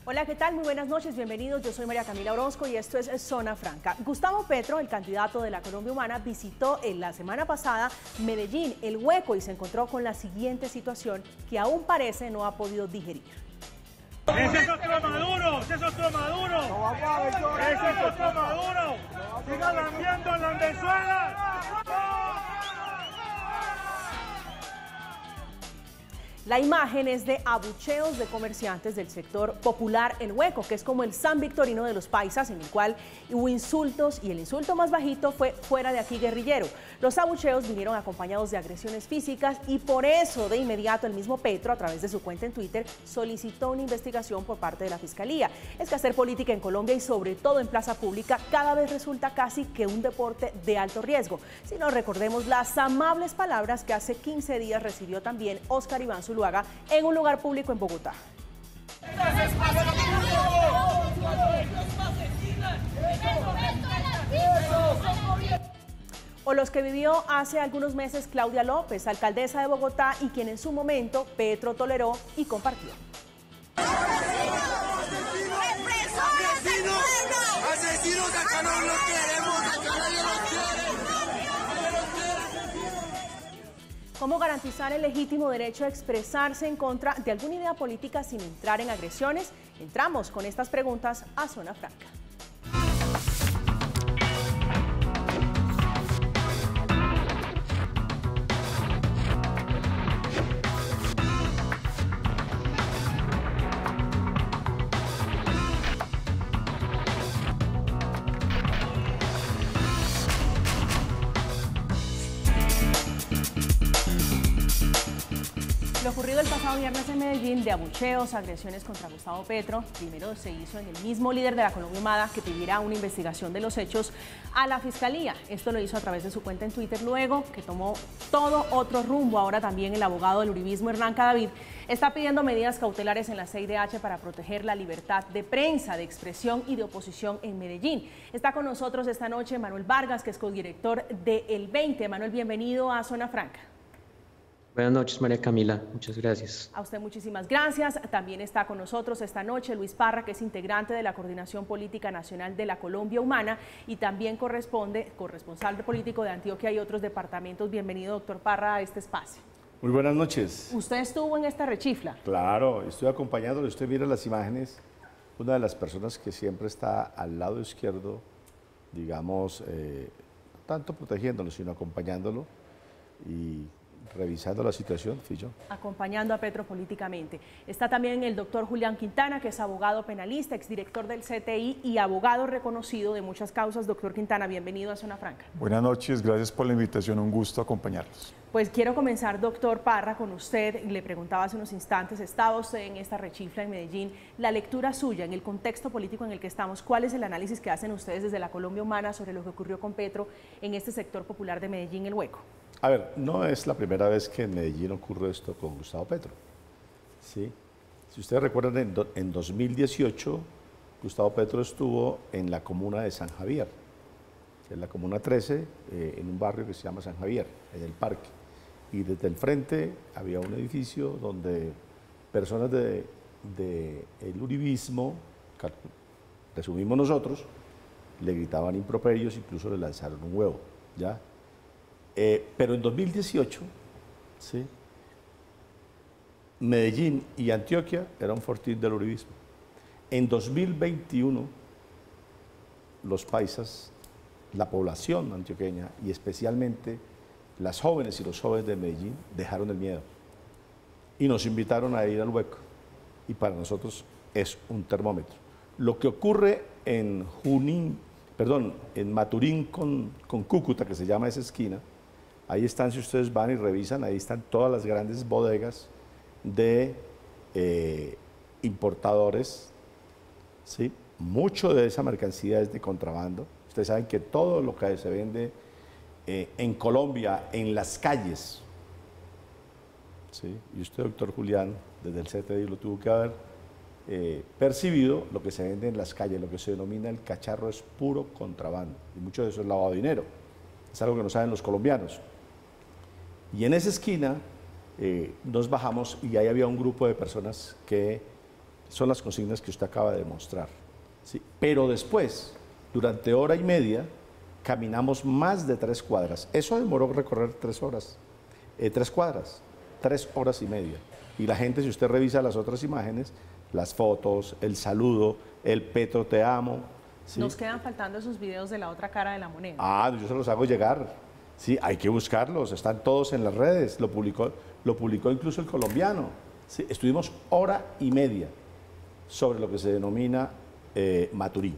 Hola, ¿qué tal? Muy buenas noches, bienvenidos. Yo soy María Camila Orozco y esto es Zona Franca. Gustavo Petro, el candidato de la Colombia Humana, visitó la semana pasada Medellín, El Hueco, y se encontró con la siguiente situación que aún parece no ha podido digerir. ¡Ese es otro Maduro! ¡Ese es otro Maduro! ¡Ese es otro Maduro! ¡Sigan lambiendo en Venezuela! La imagen es de abucheos de comerciantes del sector popular El Hueco, que es como el San Victorino de los paisas, en el cual hubo insultos y el insulto más bajito fue "fuera de aquí, guerrillero". Los abucheos vinieron acompañados de agresiones físicas y por eso de inmediato el mismo Petro, a través de su cuenta en Twitter, solicitó una investigación por parte de la Fiscalía. Es que hacer política en Colombia y sobre todo en plaza pública cada vez resulta casi que un deporte de alto riesgo. Si no, recordemos las amables palabras que hace 15 días recibió también Óscar Iván Zuluaga en un lugar público en Bogotá. O los que vivió hace algunos meses Claudia López, alcaldesa de Bogotá, y quien en su momento Petro toleró y compartió. ¡Asesinos! ¡Acá no los queremos! ¡Acá nadie los quiere! ¿Cómo garantizar el legítimo derecho a expresarse en contra de alguna idea política sin entrar en agresiones? Entramos con estas preguntas a Zona Franca. Lo ocurrido el pasado viernes en Medellín, de abucheos, agresiones contra Gustavo Petro, primero se hizo en el mismo líder de la Colombia Humana que pidiera una investigación de los hechos a la Fiscalía. Esto lo hizo a través de su cuenta en Twitter, luego que tomó todo otro rumbo. Ahora también el abogado del uribismo, Hernán Cadavid, está pidiendo medidas cautelares en la CIDH para proteger la libertad de prensa, de expresión y de oposición en Medellín. Está con nosotros esta noche Manuel Vargas, que es codirector de El 20. Manuel, bienvenido a Zona Franca. Buenas noches, María Camila. Muchas gracias. A usted muchísimas gracias. También está con nosotros esta noche Luis Parra, que es integrante de la Coordinación Política Nacional de la Colombia Humana y también corresponsal político de Antioquia y otros departamentos. Bienvenido, doctor Parra, a este espacio. Muy buenas noches. ¿Usted estuvo en esta rechifla? Claro, estoy acompañándolo. Usted mira las imágenes. Una de las personas que siempre está al lado izquierdo, digamos, no tanto protegiéndolo, sino acompañándolo y revisando la situación, fui yo. Acompañando a Petro políticamente. Está también el doctor Julián Quintana, que es abogado penalista, exdirector del CTI y abogado reconocido de muchas causas. Doctor Quintana, bienvenido a Zona Franca. Buenas noches, gracias por la invitación, un gusto acompañarlos. Pues quiero comenzar, doctor Parra, con usted. Le preguntaba hace unos instantes, estaba usted en esta rechifla en Medellín. La lectura suya en el contexto político en el que estamos, ¿cuál es el análisis que hacen ustedes desde la Colombia Humana sobre lo que ocurrió con Petro en este sector popular de Medellín, El Hueco? A ver, no es la primera vez que en Medellín ocurre esto con Gustavo Petro. ¿Sí? Si ustedes recuerdan, en 2018, Gustavo Petro estuvo en la comuna de San Javier, que es la comuna 13, en un barrio que se llama San Javier, en el parque. Y desde el frente había un edificio donde personas del uribismo, presumimos nosotros, le gritaban improperios, incluso le lanzaron un huevo, ¿ya? Pero en 2018, ¿sí?, Medellín y Antioquia era un fortín del uribismo. En 2021, los paisas, la población antioqueña y especialmente las jóvenes y los jóvenes de Medellín dejaron el miedo y nos invitaron a ir al Hueco, y para nosotros es un termómetro. Lo que ocurre en en Maturín con Cúcuta, que se llama esa esquina, ahí están, si ustedes van y revisan, ahí están todas las grandes bodegas de importadores, ¿sí? Mucho de esa mercancía es de contrabando. Ustedes saben que todo lo que se vende en Colombia, en las calles, ¿sí? Y usted, doctor Julián, desde el CTI lo tuvo que haber percibido, lo que se vende en las calles, lo que se denomina el cacharro, es puro contrabando, y mucho de eso es lavado de dinero. Es algo que no saben los colombianos. Y en esa esquina nos bajamos y ahí había un grupo de personas que Son las consignas que usted acaba de demostrar. ¿Sí? Pero después, durante hora y media, caminamos más de 3 cuadras. Eso demoró recorrer 3 horas. 3 cuadras, 3 horas y media. Y la gente, si usted revisa las otras imágenes, las fotos, el saludo, el Petro te amo. ¿Sí? Nos quedan faltando esos videos de la otra cara de la moneda. Ah, yo se los hago llegar. Sí, hay que buscarlos, están todos en las redes, lo publicó incluso el colombiano. Sí, estuvimos hora y media sobre lo que se denomina Maturín,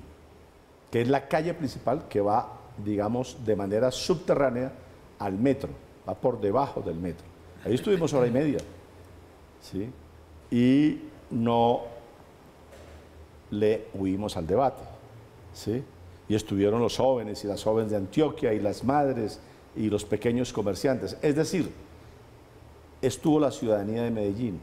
que es la calle principal que va, digamos, de manera subterránea al metro, va por debajo del metro. Ahí estuvimos hora y media, ¿sí? Y no le huimos al debate, ¿sí? Y estuvieron los jóvenes y las jóvenes de Antioquia y las madres y los pequeños comerciantes. Es decir, estuvo la ciudadanía de Medellín.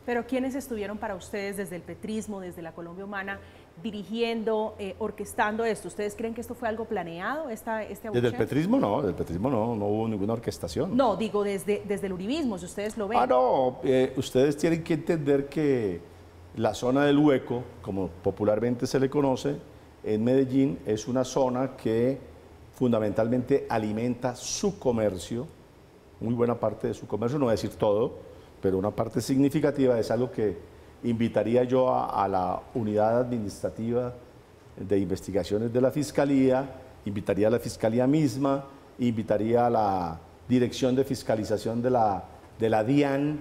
Pero ¿quiénes estuvieron para ustedes desde el petrismo, desde la Colombia Humana, dirigiendo, orquestando esto? ¿Ustedes creen que esto fue algo planeado, este abucheo? Desde el petrismo no hubo ninguna orquestación. No, digo desde el uribismo, si ustedes lo ven. Ah, no, ustedes tienen que entender que la zona del Hueco, como popularmente se le conoce, en Medellín es una zona que fundamentalmente alimenta su comercio, muy buena parte de su comercio, no voy a decir todo, pero una parte significativa. Es algo que invitaría yo a la unidad administrativa de investigaciones de la Fiscalía, invitaría a la Fiscalía misma, invitaría a la Dirección de Fiscalización de la DIAN,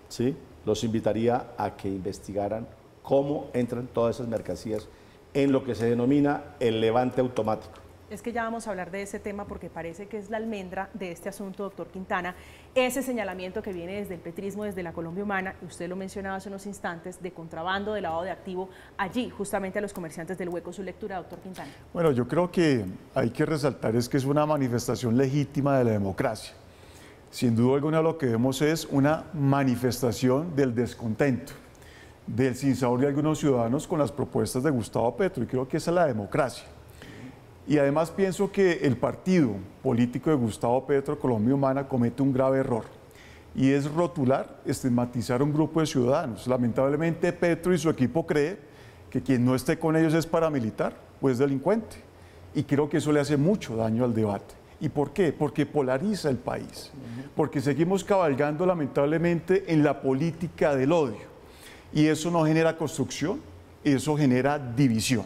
¿sí? Los invitaría a que investigaran cómo entran todas esas mercancías en lo que se denomina el levante automático. Es que ya vamos a hablar de ese tema porque parece que es la almendra de este asunto, doctor Quintana, ese señalamiento que viene desde el petrismo, desde la Colombia Humana, y usted lo mencionaba hace unos instantes, de contrabando, de lavado de activo, allí justamente a los comerciantes del Hueco. Su lectura, doctor Quintana. Bueno, yo creo que hay que resaltar es que es una manifestación legítima de la democracia. Sin duda alguna lo que vemos es una manifestación del descontento, del sinsabor de algunos ciudadanos con las propuestas de Gustavo Petro, y creo que esa es la democracia. Y además pienso que el partido político de Gustavo Petro, Colombia Humana, comete un grave error, y es rotular, estigmatizar a un grupo de ciudadanos. Lamentablemente Petro y su equipo cree que quien no esté con ellos es paramilitar o es delincuente, y creo que eso le hace mucho daño al debate. ¿Y por qué? Porque polariza el país, porque seguimos cabalgando lamentablemente en la política del odio, y eso no genera construcción, eso genera división.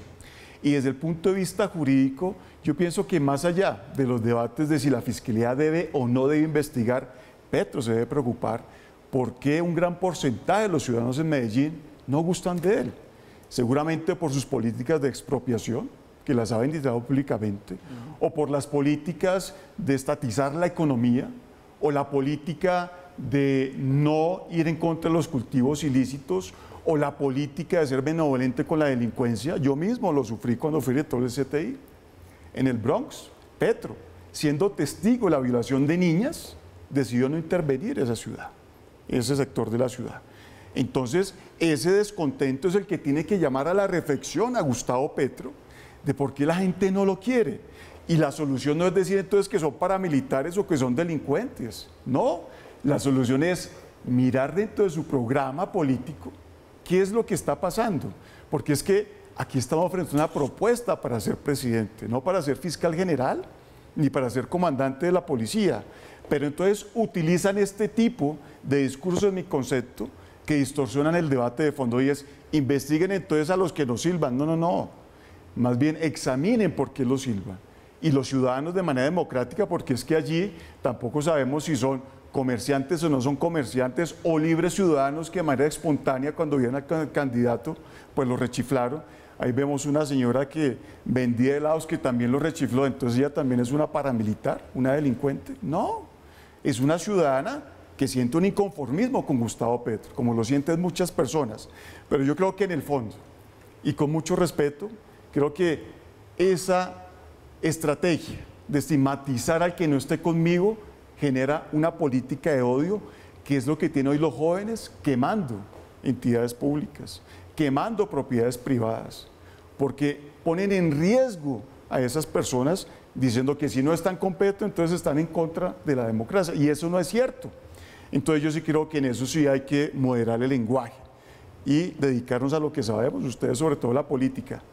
Y desde el punto de vista jurídico, yo pienso que más allá de los debates de si la Fiscalía debe o no debe investigar, Petro se debe preocupar por qué un gran porcentaje de los ciudadanos en Medellín no gustan de él. Seguramente por sus políticas de expropiación, que las ha ventiladado públicamente, o por las políticas de estatizar la economía, o la política de no ir en contra de los cultivos ilícitos, o la política de ser benevolente con la delincuencia. Yo mismo lo sufrí cuando fui director del CTI. En el Bronx, Petro, siendo testigo de la violación de niñas, decidió no intervenir en esa ciudad, en ese sector de la ciudad. Entonces, ese descontento es el que tiene que llamar a la reflexión a Gustavo Petro de por qué la gente no lo quiere. Y la solución no es decir entonces que son paramilitares o que son delincuentes. No, la solución es mirar dentro de su programa político qué es lo que está pasando, porque es que aquí estamos frente a una propuesta para ser presidente, no para ser fiscal general, ni para ser comandante de la policía, pero entonces utilizan este tipo de discursos, en mi concepto, que distorsionan el debate de fondo, y es, investiguen entonces a los que nos silban. No, más bien examinen por qué los silban, y los ciudadanos de manera democrática, porque es que allí tampoco sabemos si son comerciantes o no son comerciantes, o libres ciudadanos que de manera espontánea, cuando vieron al candidato, pues lo rechiflaron. Ahí vemos una señora que vendía helados que también lo rechifló, entonces ella también es una paramilitar, una delincuente. No, es una ciudadana que siente un inconformismo con Gustavo Petro, como lo sienten muchas personas. Pero yo creo que en el fondo, y con mucho respeto, creo que esa estrategia de estigmatizar al que no esté conmigo genera una política de odio, que es lo que tienen hoy los jóvenes, quemando entidades públicas, quemando propiedades privadas, porque ponen en riesgo a esas personas diciendo que si no están con Petro, entonces están en contra de la democracia, y eso no es cierto. Entonces yo sí creo que en eso sí hay que moderar el lenguaje, y dedicarnos a lo que sabemos, ustedes sobre todo la política,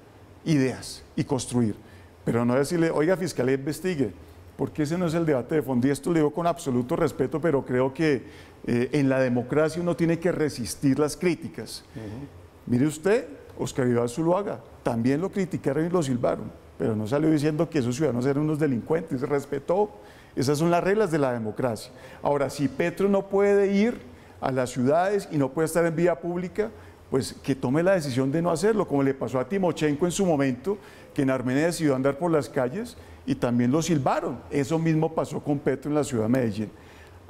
ideas y construir. Pero no decirle, oiga, fiscalía, investigue, porque ese no es el debate de fondo. Y esto lo digo con absoluto respeto, pero creo que en la democracia uno tiene que resistir las críticas. Mire usted, Oscar Iván Zuluaga, también lo criticaron y lo silbaron, pero no salió diciendo que esos ciudadanos eran unos delincuentes, se respetó. Esas son las reglas de la democracia. Ahora, si Petro no puede ir a las ciudades y no puede estar en vía pública, pues que tome la decisión de no hacerlo, como le pasó a Timochenko en su momento, que en Armenia decidió andar por las calles y también lo silbaron. Eso mismo pasó con Petro en la ciudad de Medellín.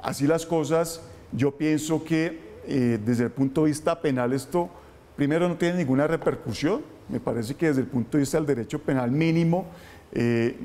Así las cosas, yo pienso que desde el punto de vista penal esto, primero, no tiene ninguna repercusión. Me parece que desde el punto de vista del derecho penal mínimo,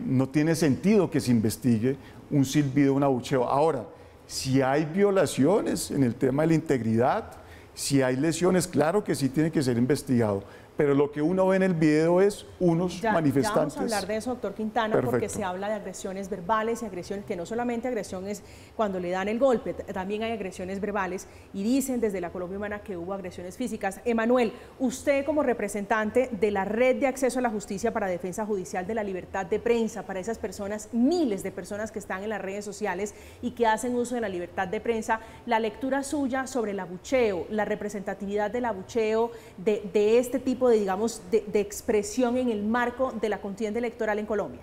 no tiene sentido que se investigue un silbido, un abucheo. Ahora, si hay violaciones en el tema de la integridad, si hay lesiones, claro que sí tiene que ser investigado. Pero lo que uno ve en el video es unos manifestantes. Ya vamos a hablar de eso, doctor Quintana, Perfecto. porque se habla de agresiones verbales y agresiones, que no solamente agresiones cuando le dan el golpe, también hay agresiones verbales, y dicen desde la Colombia Humana que hubo agresiones físicas. Emanuel, usted como representante de la Red de Acceso a la Justicia para Defensa Judicial de la Libertad de Prensa, para esas personas, miles de personas que están en las redes sociales y que hacen uso de la libertad de prensa, la lectura suya sobre el abucheo, la representatividad del abucheo, de este tipo digamos, de expresión en el marco de la contienda electoral en Colombia.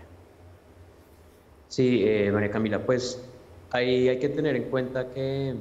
Sí, María Camila, pues ahí hay que tener en cuenta que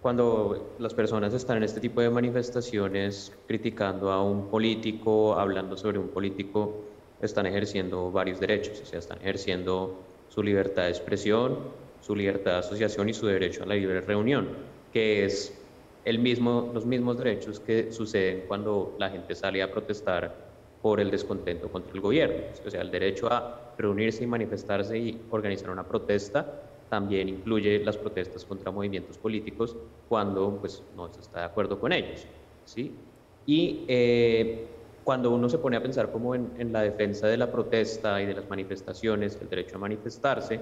cuando las personas están en este tipo de manifestaciones criticando a un político, hablando sobre un político, están ejerciendo varios derechos, o sea, están ejerciendo su libertad de expresión, su libertad de asociación y su derecho a la libre reunión, que es los mismos derechos que suceden cuando la gente sale a protestar por el descontento contra el gobierno. O sea, el derecho a reunirse y manifestarse y organizar una protesta también incluye las protestas contra movimientos políticos cuando pues, no se está de acuerdo con ellos, ¿sí? Y cuando uno se pone a pensar como en la defensa de la protesta y de las manifestaciones, el derecho a manifestarse,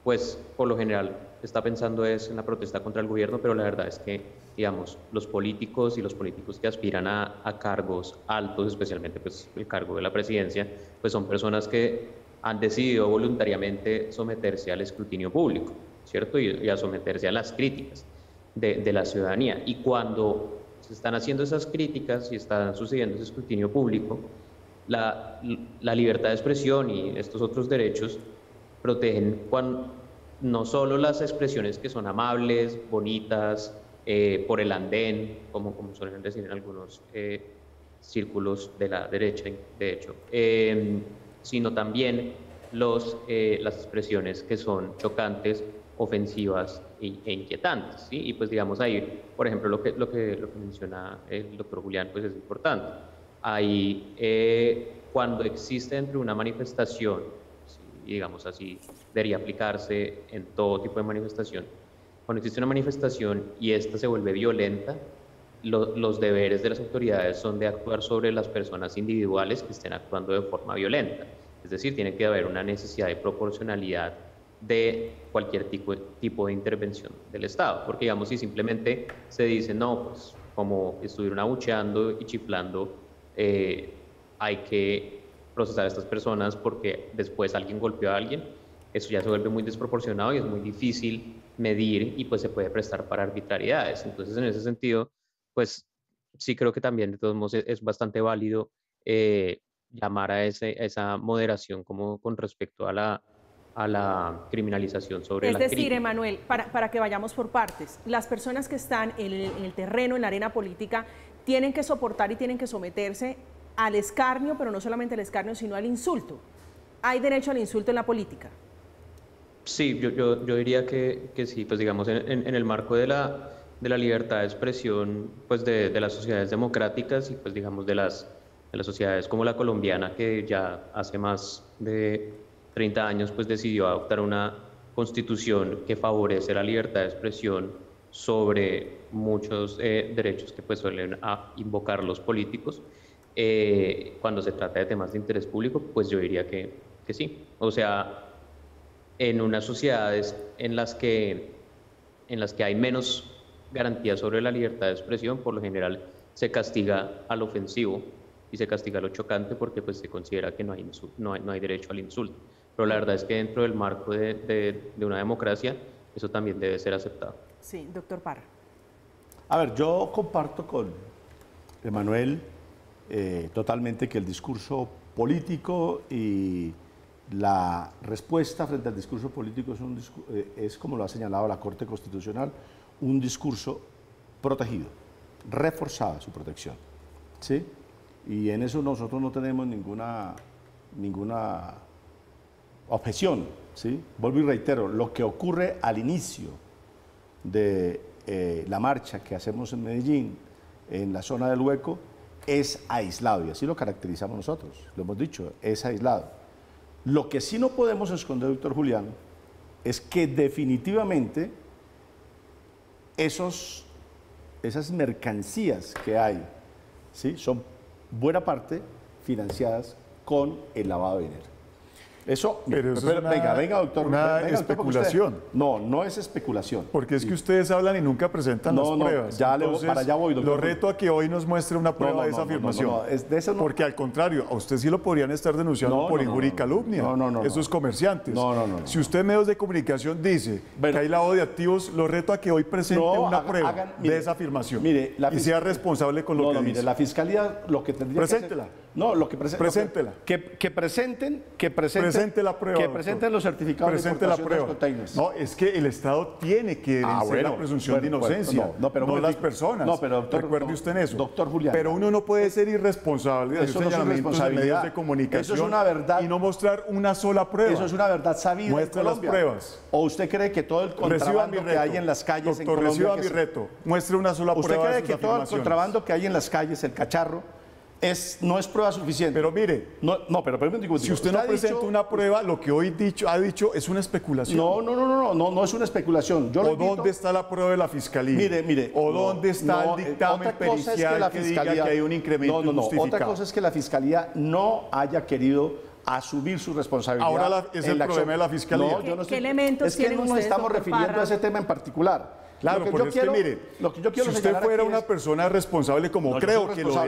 pues por lo general está pensando es en la protesta contra el gobierno, pero la verdad es que, digamos, los políticos y los políticos que aspiran a cargos altos, especialmente pues el cargo de la presidencia, pues son personas que han decidido voluntariamente someterse al escrutinio público, ¿cierto? Y a someterse a las críticas de la ciudadanía. Y cuando se están haciendo esas críticas y están sucediendo ese escrutinio público, la libertad de expresión y estos otros derechos protegen no solo las expresiones que son amables, bonitas, por el andén, como suelen decir en algunos círculos de la derecha, de hecho, sino también las expresiones que son chocantes, ofensivas e inquietantes, ¿sí? Y pues digamos ahí, por ejemplo, lo que menciona el doctor Julián, pues es importante. Ahí, cuando existe entre una manifestación, y digamos así, debería aplicarse en todo tipo de manifestación. Cuando existe una manifestación y esta se vuelve violenta, los deberes de las autoridades son de actuar sobre las personas individuales que estén actuando de forma violenta. Es decir, tiene que haber una necesidad de proporcionalidad de cualquier tipo de intervención del Estado. Porque, digamos, si simplemente se dice, no, pues como estuvieron abucheando y chiflando, hay que procesar a estas personas porque después alguien golpeó a alguien, eso ya se vuelve muy desproporcionado y es muy difícil medir y pues se puede prestar para arbitrariedades. Entonces, en ese sentido, pues sí creo que también de todos modos es bastante válido llamar a esa moderación como con respecto a la criminalización sobre la crítica. Es decir, Emanuel, para que vayamos por partes, las personas que están en el terreno, en la arena política, tienen que soportar y tienen que someterse al escarnio, pero no solamente al escarnio, sino al insulto. ¿Hay derecho al insulto en la política? Sí, yo diría que sí, pues digamos, en el marco de la libertad de expresión pues de las sociedades democráticas y pues digamos de las sociedades como la colombiana, que ya hace más de 30 años pues decidió adoptar una constitución que favorece la libertad de expresión sobre muchos derechos que pues suelen invocar los políticos. Cuando se trata de temas de interés público, pues yo diría que sí. O sea, en unas sociedades en las que hay menos garantías sobre la libertad de expresión, por lo general se castiga al ofensivo y se castiga a lo chocante porque pues se considera que no hay derecho al insulto. Pero la verdad es que dentro del marco de una democracia eso también debe ser aceptado. Sí, doctor Parra. A ver, yo comparto con Emanuel totalmente que el discurso político y la respuesta frente al discurso político es, como lo ha señalado la Corte Constitucional, un discurso protegido, reforzada su protección, ¿sí? Y en eso nosotros no tenemos ninguna objeción, ¿sí? Vuelvo y reitero, lo que ocurre al inicio de la marcha que hacemos en Medellín, en la zona del Hueco, es aislado, y así lo caracterizamos nosotros, lo hemos dicho, es aislado. Lo que sí no podemos esconder, doctor Julián, es que definitivamente esas mercancías que hay, ¿sí?, son buena parte financiadas con el lavado de dinero. Eso, pero eso es venga, doctor. Una venga, especulación. Doctor, no es especulación. Porque es que ustedes hablan y nunca presentan las pruebas. Entonces, para allá voy, doctor. Lo reto a que hoy nos muestre una prueba de esa afirmación. De eso porque al contrario, a usted sí lo podrían estar denunciando por injuria y calumnia. Esos comerciantes. Si usted, medios de comunicación, dice que hay lavado de activos, lo reto a que hoy presente una prueba de esa afirmación. Mire, y sea responsable con lo que dice. Mire, la Fiscalía lo que tendría Preséntela. que hacer... No, lo que preséntela. Que presenten la prueba. Que presenten los certificados de importación de los containers. No, es que el Estado tiene que vencer la presunción de inocencia, no las personas. No, pero doctor, recuerde usted en eso. Doctor Julián. Pero uno no puede ser irresponsable de hacer señalamientos en medios de comunicación. Eso es una verdad. Y no mostrar una sola prueba. Eso es una verdad sabida. Muestre las pruebas. ¿O usted cree que todo el contrabando que hay en las calles en Colombia... Reciba mi reto. Muestre una sola prueba. ¿Usted cree que todo el contrabando que hay en las calles, el cacharro, no es prueba suficiente? Pero mire, pero si usted no presenta una prueba, lo que hoy ha dicho es una especulación. No es una especulación. ¿Dónde está la prueba de la Fiscalía? Mire. ¿Dónde está el dictamen pericial que diga que hay un incremento injustificado? Otra cosa es que la Fiscalía no haya querido asumir su responsabilidad. Ahora es el problema de la Fiscalía. ¿Qué elementos es que no nos estamos refiriendo a ese tema en particular. Claro, porque es que mire, si usted fuera una persona responsable, como creo que lo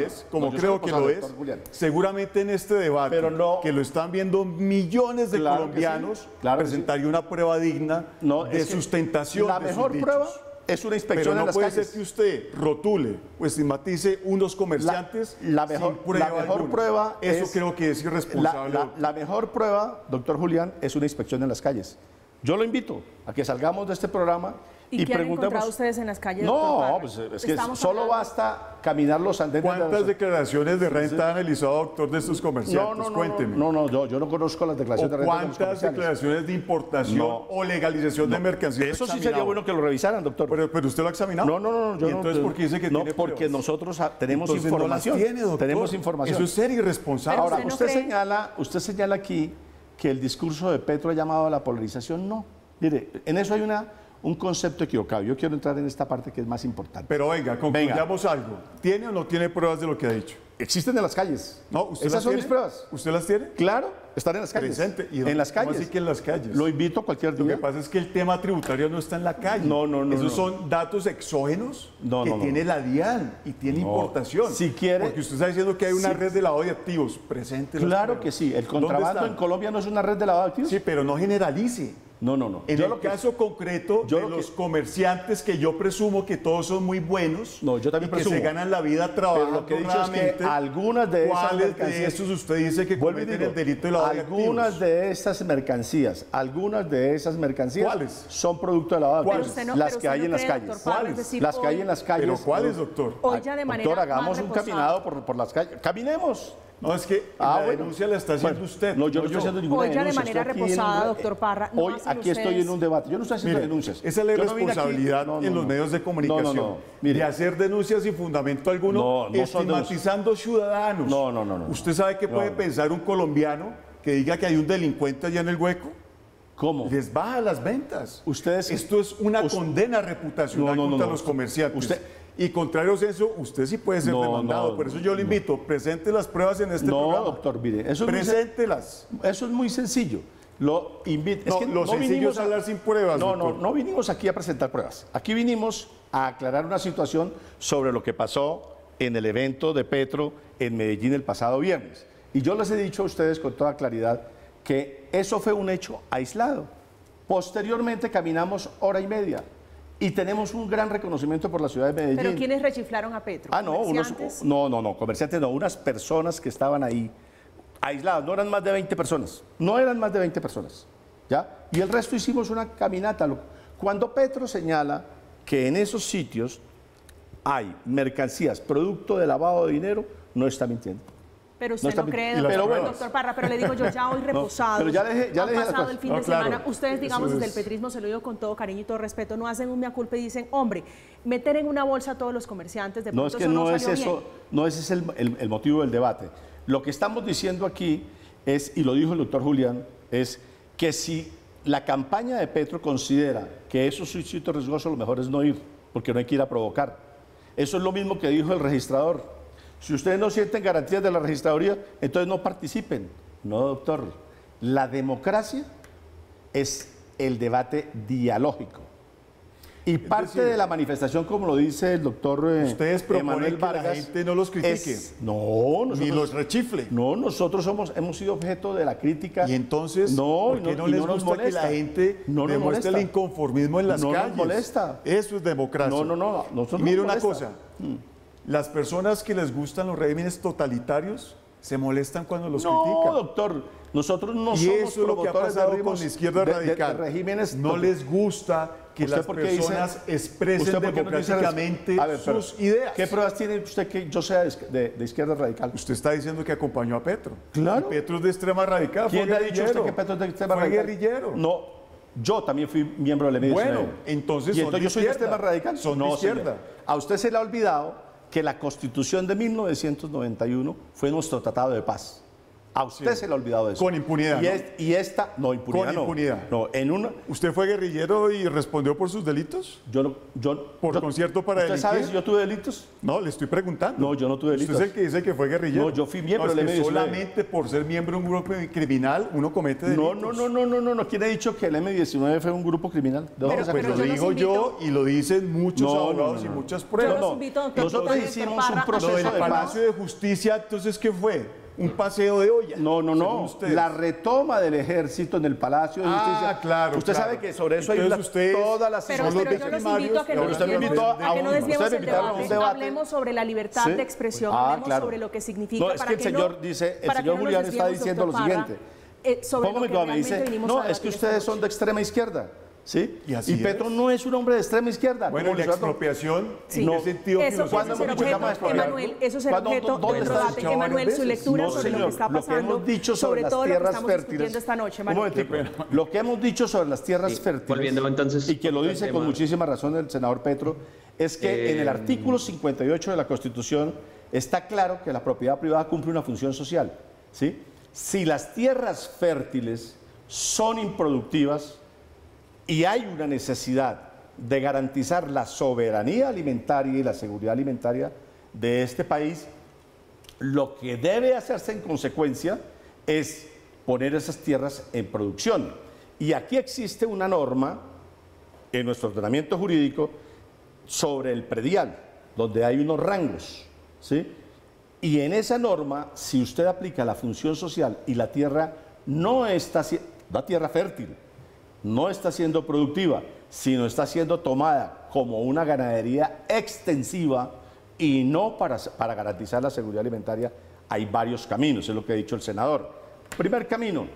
es, seguramente en este debate, que lo están viendo millones de colombianos, presentaría una prueba digna de sustentación de sus dichos. La mejor prueba es una inspección en las calles. Pero no puede ser que usted rotule o estigmatice unos comerciantes sin prueba prueba Eso creo que es irresponsable. La mejor prueba, doctor Julián, es una inspección en las calles. Yo lo invito a que salgamos de este programa ¿Y qué han encontrado ustedes en las calles? No, pues es que solo basta caminar los andenes. ¿Cuántas declaraciones de renta ha analizado, doctor, de estos comerciantes? Cuénteme. Yo no conozco las declaraciones de renta. ¿Cuántas declaraciones de importación o legalización de mercancías? Eso sí sería bueno que lo revisaran, doctor. Pero usted lo ha examinado. No. ¿Y entonces por qué dice que tiene porque pruebas? nosotros tenemos información. No las tiene, doctor. Tenemos información. Eso es ser irresponsable. Ahora, usted señala aquí que el discurso de Petro ha llamado a la polarización. No. Mire, en eso hay un concepto equivocado. Yo quiero entrar en esta parte que es más importante. Pero concluyamos algo. ¿Tiene o no tiene pruebas de lo que ha dicho? Existen en las calles. No, Esas son mis pruebas. ¿Usted las tiene? Claro, están en las calles. Presente. En las calles. ¿Cómo así que en las calles? Lo invito cualquier día. Lo que pasa es que el tema tributario no está en la calle. No. Esos son datos exógenos que tiene la DIAN y tiene importación. Si quiere. Porque usted está diciendo que hay una red de lavado de activos. Presente. Claro que sí. El contrabando en Colombia no es una red de lavado de activos. Sí, pero no generalice. No. En el caso concreto de los comerciantes, que yo presumo que todos son muy buenos, yo también que se ganan la vida trabajando. Pero lo que he dicho es que algunas de esas mercancías, ¿cuáles de estos usted dice que cometen el delito de lavado de activos? Algunas de esas mercancías ¿cuáles? Son producto de lavado de activos. Las que hay en las calles. Las que hay en las calles. ¿Pero cuáles, doctor? Hoy ya de manera doctor, hagamos un caminado por las calles. ¡Caminemos! No, es que la denuncia la está haciendo usted. No, yo no estoy haciendo ninguna denuncia. Hoy ya de manera reposada, doctor Parra. Hoy aquí estoy en un debate. Yo no estoy haciendo denuncias. Esa es la irresponsabilidad en los medios de comunicación. De hacer denuncias sin fundamento alguno, estigmatizando ciudadanos. No. ¿Usted sabe qué puede pensar un colombiano que diga que hay un delincuente allá en el Hueco? ¿Cómo? Les baja las ventas. Esto es una condena reputacional contra los comerciantes. Y contrario a eso, usted sí puede ser demandado. Por eso yo le invito, presente las pruebas en este programa. No, doctor, mire, preséntelas. Eso es muy sencillo. Lo sencillo es hablar sin pruebas. No vinimos aquí a presentar pruebas. Aquí vinimos a aclarar una situación sobre lo que pasó en el evento de Petro en Medellín el pasado viernes. Y yo les he dicho a ustedes con toda claridad que eso fue un hecho aislado. Posteriormente caminamos hora y media y tenemos un gran reconocimiento por la ciudad de Medellín. ¿Pero quiénes rechiflaron a Petro? Ah, no, ¿Comerciantes? Comerciantes no, unas personas que estaban ahí aisladas, no eran más de 20 personas, no eran más de 20 personas, ¿ya? Y el resto hicimos una caminata. Cuando Petro señala que en esos sitios hay mercancías, producto de lavado de dinero, no está mintiendo. Pero usted No no está cree, bien. doctor, Pero bueno. doctor Parra, pero le digo yo, ya hoy reposados, pero ya le dije han las pasado cosas. el fin No, de claro. semana, ustedes, digamos, Eso desde el es. petrismo, se lo digo con todo cariño y todo respeto, no hacen un mea culpa y dicen, hombre, meter en una bolsa a todos los comerciantes, de No, pronto es que eso no es salió eso, bien. no ese es el motivo del debate. Lo que estamos diciendo aquí es, y lo dijo el doctor Julián, es que si la campaña de Petro considera que esos sitios riesgosos, lo mejor es no ir, porque no hay que ir a provocar. Eso es lo mismo que dijo el registrador. Si ustedes no sienten garantías de la registraduría, entonces no participen. No, doctor. La democracia es el debate dialógico. Y parte de la manifestación, como lo dice el doctor Ustedes proponen Emanuel que la Vargas, gente no los critique. No, nosotros, Ni los rechifle. no, nosotros hemos sido objeto de la crítica. Y entonces, no, ¿por qué no y les nos gusta que la molesta. gente No nos demuestre el molesta. inconformismo en las No nos calles? molesta. Eso es democracia. No, nosotros Y mire no una nos molesta. cosa, las personas que les gustan los regímenes totalitarios se molestan cuando los No, critican. doctor, nosotros no Y somos eso es lo que ha promotores de pasado ritmos con la izquierda de radical. regímenes. No les gusta que ¿Usted las por qué dice- personas expresen ¿Usted por qué no dice- democráticamente A ver, pero, sus ideas. ¿Qué pruebas tiene usted que yo sea de izquierda radical? Usted está diciendo que acompañó a Petro. Claro. Y Petro es de extrema radical. ¿Quién fue le ha dicho guerrillero. usted que Petro es de extrema Fue radical? guerrillero. No, yo también fui miembro del M19. Bueno, entonces ¿Y son entonces de yo soy de izquierda. extrema radical? Son de no, izquierda. señor. A usted se le ha olvidado que la Constitución de 1991 fue nuestro tratado de paz. A usted se le ha olvidado eso. Con impunidad, Y, ¿no? y esta, no, impunidad Con no. impunidad. No, en una, ¿Usted fue guerrillero y respondió por sus delitos? ¿Por concierto para ¿Usted delinquir? sabe si yo tuve delitos? No, le estoy preguntando. No, yo no tuve delitos. Usted es el que dice que fue guerrillero. No, yo fui miembro No, es del que M19. solamente por ser miembro de un grupo criminal uno comete delitos. No. ¿Quién ha dicho que el M19 fue un grupo criminal? ¿De dónde Pero- sacó Pues pero lo yo los digo yo y lo dicen muchos No, abogados no. y muchas Yo pruebas. los invito, doctor Nosotros Quintana, hicimos doctor un Parra, proceso Lo del de paz. Palacio de Justicia, entonces, ¿qué fue? ¿Un paseo de olla? No. según ustedes. La retoma del ejército en el Palacio de Justicia. claro. Usted claro. sabe que sobre eso hay Entonces ustedes todas las Pero, son los pero yo los victimarios, invito a que no pero usted me desviemos, invitó a que no a desviemos usted me el invitaron a un debate. debate. Hablemos sobre la libertad Sí. de expresión, Ah, hablemos claro. sobre lo que significa. No, es para que el señor no- dice, el para que señor no nos Julián está desviemos, diciendo lo doctor Parra, siguiente. sobre lo Póngame que como me realmente dice, vinimos no, a es que debatir esta ustedes son noche. de extrema izquierda. ¿Sí? Y así Petro es. no es un hombre de extrema izquierda. Bueno, como y la les ha to- expropiación, Sí. ¿en No. qué sentido Eso filosófico? ¿Cuándo será hemos dicho que vamos a objeto, expropiar? Emanuel, eso será ¿Cuándo- objeto dónde del está? debate. Escuchado Emanuel, varias su veces. lectura No, sobre lo señor, que está lo que pasando, hemos dicho sobre sobre las todo lo que tierras estamos discutiendo fértiles. esta noche, Un Emanuel. momentico. Lo que hemos dicho sobre las tierras Sí, fértiles, volviendo entonces y que lo al dice tema. con muchísima razón el senador Petro, es que en el artículo 58 de la Constitución está claro que la propiedad privada cumple una función social. ¿Sí? Si las tierras fértiles son improductivas y hay una necesidad de garantizar la soberanía alimentaria y la seguridad alimentaria de este país, lo que debe hacerse en consecuencia es poner esas tierras en producción. Y aquí existe una norma en nuestro ordenamiento jurídico sobre el predial, donde hay unos rangos, ¿sí? Y en esa norma, si usted aplica la función social y la tierra no está siendo, la tierra fértil, no está siendo productiva, sino está siendo tomada como una ganadería extensiva y no para garantizar la seguridad alimentaria, hay varios caminos, es lo que ha dicho el senador. Primer camino,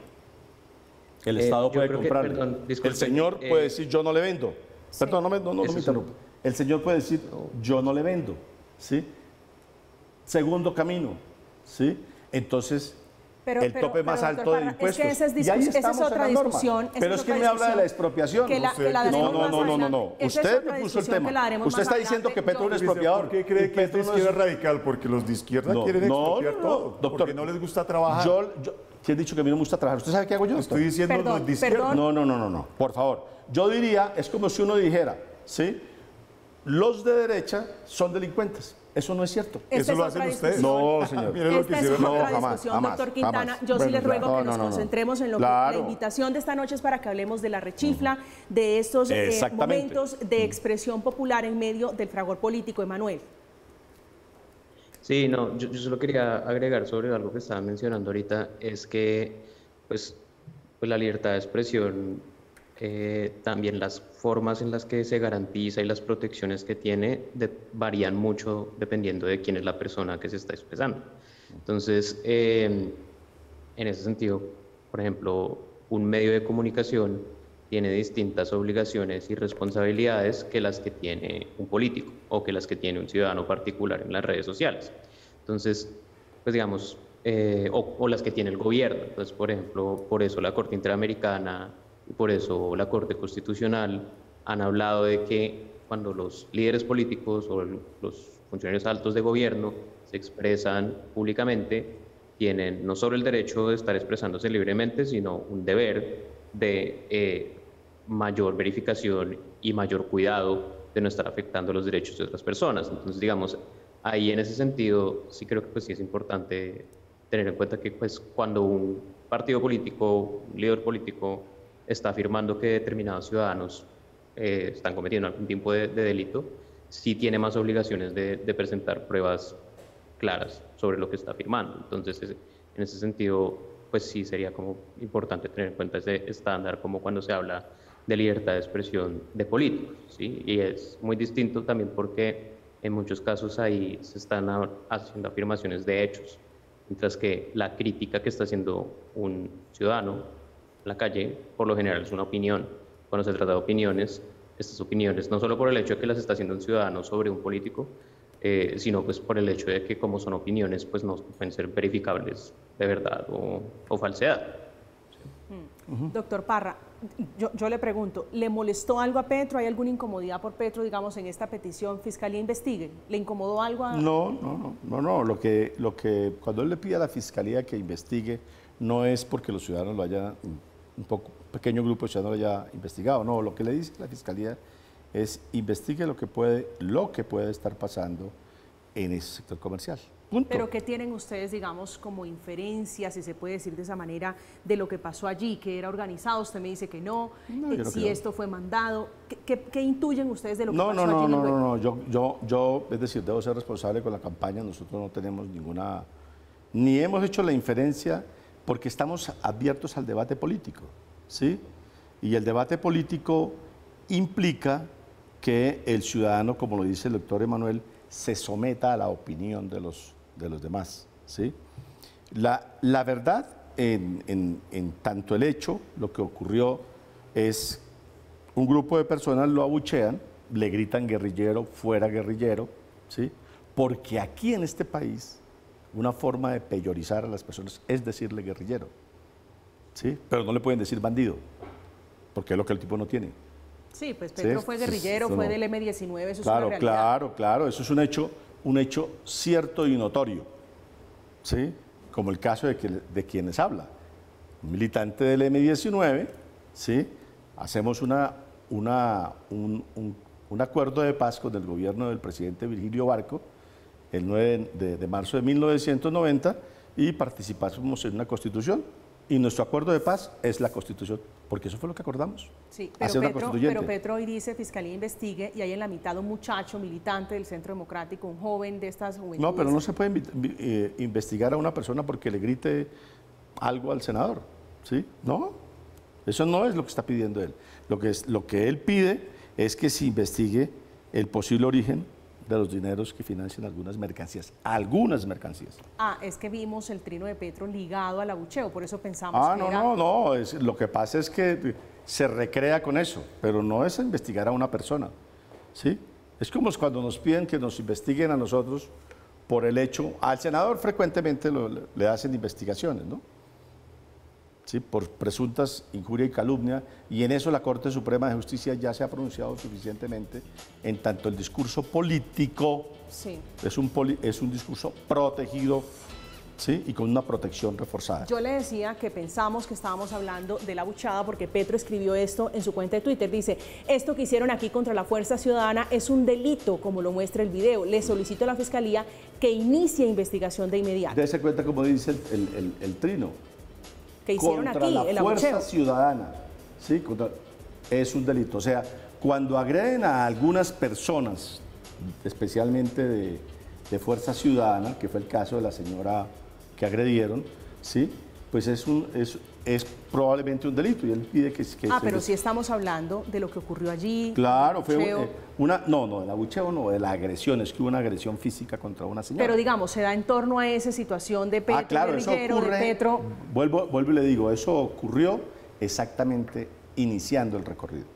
el Estado yo puede creo que, comprar. perdón, disculpe, El señor puede decir, yo no le vendo. Perdón, no me ese es un- interrumpa. El señor puede decir, yo no le vendo. ¿Sí? Segundo camino, ¿sí? Entonces, el tope más doctor alto de Parra, impuestos. Es que esa es, Y ahí esa es estamos en otra la norma. discusión. esa Pero es que otra me habla de la discusión expropiación. que la daremos No. más adelante. Esa es Usted otra me puso el discusión tema. que la daremos Usted más está diciendo adelante. que Petro es un Yo- expropiador. ¿Por qué cree Y que es de Petro no izquierda radical? Porque los de izquierda No, quieren no, expropiar no, todo. doctor. Porque no les gusta trabajar. ¿Quién ha dicho que a mí no me gusta trabajar? ¿Usted sabe qué hago yo? doctor? Estoy diciendo Perdón, los de izquierda. perdón. No, por favor. Yo diría, es como si uno dijera, ¿sí? Los de derecha son delincuentes. Eso no es cierto. Esta Eso es lo otra hacen ustedes. discusión. No, señor. Miren lo que Esta es hicieron. otra jamás, discusión, jamás, doctor Quintana. jamás. Yo sí Bueno, les ruego no, que nos no. concentremos en lo que Claro. la invitación de esta noche es para que hablemos de la rechifla, de estos Exactamente. momentos de expresión popular en medio del fragor político, Emanuel. Sí, no, yo solo quería agregar sobre algo que estaban mencionando ahorita, es que pues, pues la libertad de expresión, también las formas en las que se garantiza y las protecciones que tiene varían mucho dependiendo de quién es la persona que se está expresando. Entonces, en ese sentido, por ejemplo, un medio de comunicación tiene distintas obligaciones y responsabilidades que las que tiene un político o que las que tiene un ciudadano particular en las redes sociales. Entonces, pues digamos, o las que tiene el gobierno. Entonces, por ejemplo, por eso la Corte Interamericana y por eso la Corte Constitucional han hablado de que cuando los líderes políticos o los funcionarios altos de gobierno se expresan públicamente, tienen no solo el derecho de estar expresándose libremente, sino un deber de mayor verificación y mayor cuidado de no estar afectando los derechos de otras personas. Entonces, digamos, ahí en ese sentido sí creo que pues, sí es importante tener en cuenta que pues, cuando un partido político, un líder político está afirmando que determinados ciudadanos están cometiendo algún tipo de delito, sí tiene más obligaciones de presentar pruebas claras sobre lo que está afirmando. Entonces, en ese sentido, pues sí sería como importante tener en cuenta ese estándar como cuando se habla de libertad de expresión de políticos, ¿sí? Y es muy distinto también porque en muchos casos ahí se están haciendo afirmaciones de hechos, mientras que la crítica que está haciendo un ciudadano en la calle, por lo general es una opinión. Cuando se trata de opiniones, estas opiniones, no solo por el hecho de que las está haciendo un ciudadano sobre un político, sino pues por el hecho de que como son opiniones, pues no pueden ser verificables de verdad o falsedad. Doctor Parra, yo le pregunto, ¿le molestó algo a Petro? ¿Hay alguna incomodidad por Petro, digamos, en esta petición Fiscalía investigue? ¿Le incomodó algo a...? No. Lo que cuando él le pide a la Fiscalía que investigue, no es porque los ciudadanos lo hayan, pequeño grupo de ciudadanos lo haya investigado. No, lo que le dice la Fiscalía es investigue lo que puede estar pasando en ese sector comercial. Punto. Pero ¿qué tienen ustedes, digamos, como inferencia, si se puede decir de esa manera, de lo que pasó allí, que era organizado? Usted me dice que no, si esto fue mandado. ¿Qué intuyen ustedes de lo que pasó allí? No, yo, es decir, debo ser responsable con la campaña. Nosotros no tenemos ninguna, ni hemos hecho la inferencia, porque estamos abiertos al debate político, ¿sí? Y el debate político implica que el ciudadano, como lo dice el doctor Emanuel, se someta a la opinión de los demás, ¿sí? La verdad, en tanto el hecho, lo que ocurrió es un grupo de personas lo abuchean, le gritan guerrillero, fuera guerrillero, ¿sí? Porque aquí en este país una forma de peyorizar a las personas es decirle guerrillero, ¿sí? Pero no le pueden decir bandido, porque es lo que el tipo no tiene. Sí, pues Petro fue guerrillero, fue del M-19, eso es una realidad. Claro, eso es un hecho cierto y notorio, ¿sí? Como el caso de quienes habla. Un militante del M-19, ¿sí? Hacemos un acuerdo de paz con el gobierno del presidente Virgilio Barco el 9 de marzo de 1990 y participamos en una constitución. Y nuestro acuerdo de paz es la Constitución, porque eso fue lo que acordamos. Sí, pero Petro hoy dice Fiscalía investigue y hay en la mitad un muchacho militante del Centro Democrático, un joven de estas juventudes. No, pero no se puede investigar a una persona porque le grite algo al senador, ¿sí? No, eso no es lo que está pidiendo él. Lo que él pide es que se investigue el posible origen de los dineros que financian algunas mercancías. Es que vimos el trino de Petro ligado al abucheo, por eso pensamos que No, lo que pasa es que se recrea con eso, pero no es investigar a una persona, ¿sí? Es como cuando nos piden que nos investiguen a nosotros por el hecho, al senador frecuentemente le hacen investigaciones, ¿no? ¿Sí? Por presuntas injuria y calumnia, y en eso la Corte Suprema de Justicia ya se ha pronunciado suficientemente, en tanto el discurso político es un discurso protegido, ¿sí? Y con una protección reforzada. Yo le decía que pensamos que estábamos hablando de la abuchada porque Petro escribió esto en su cuenta de Twitter. Dice, esto que hicieron aquí contra la Fuerza Ciudadana es un delito, como lo muestra el video. Le solicito a la Fiscalía que inicie investigación de inmediato. Dese cuenta, como dice el trino, que hicieron contra aquí, la Fuerza Ciudadana, ¿sí? Es un delito. O sea, cuando agreden a algunas personas, especialmente de Fuerza Ciudadana, que fue el caso de la señora que agredieron, ¿sí? Pues es probablemente un delito y él pide que pero sí estamos hablando de lo que ocurrió allí. Claro, fue el abucheo no, de la agresión, es que hubo una agresión física contra una señora. Pero digamos, se da en torno a esa situación de Petro, claro, guerrillero, eso ocurre, de Petro. Vuelvo y le digo, eso ocurrió exactamente iniciando el recorrido.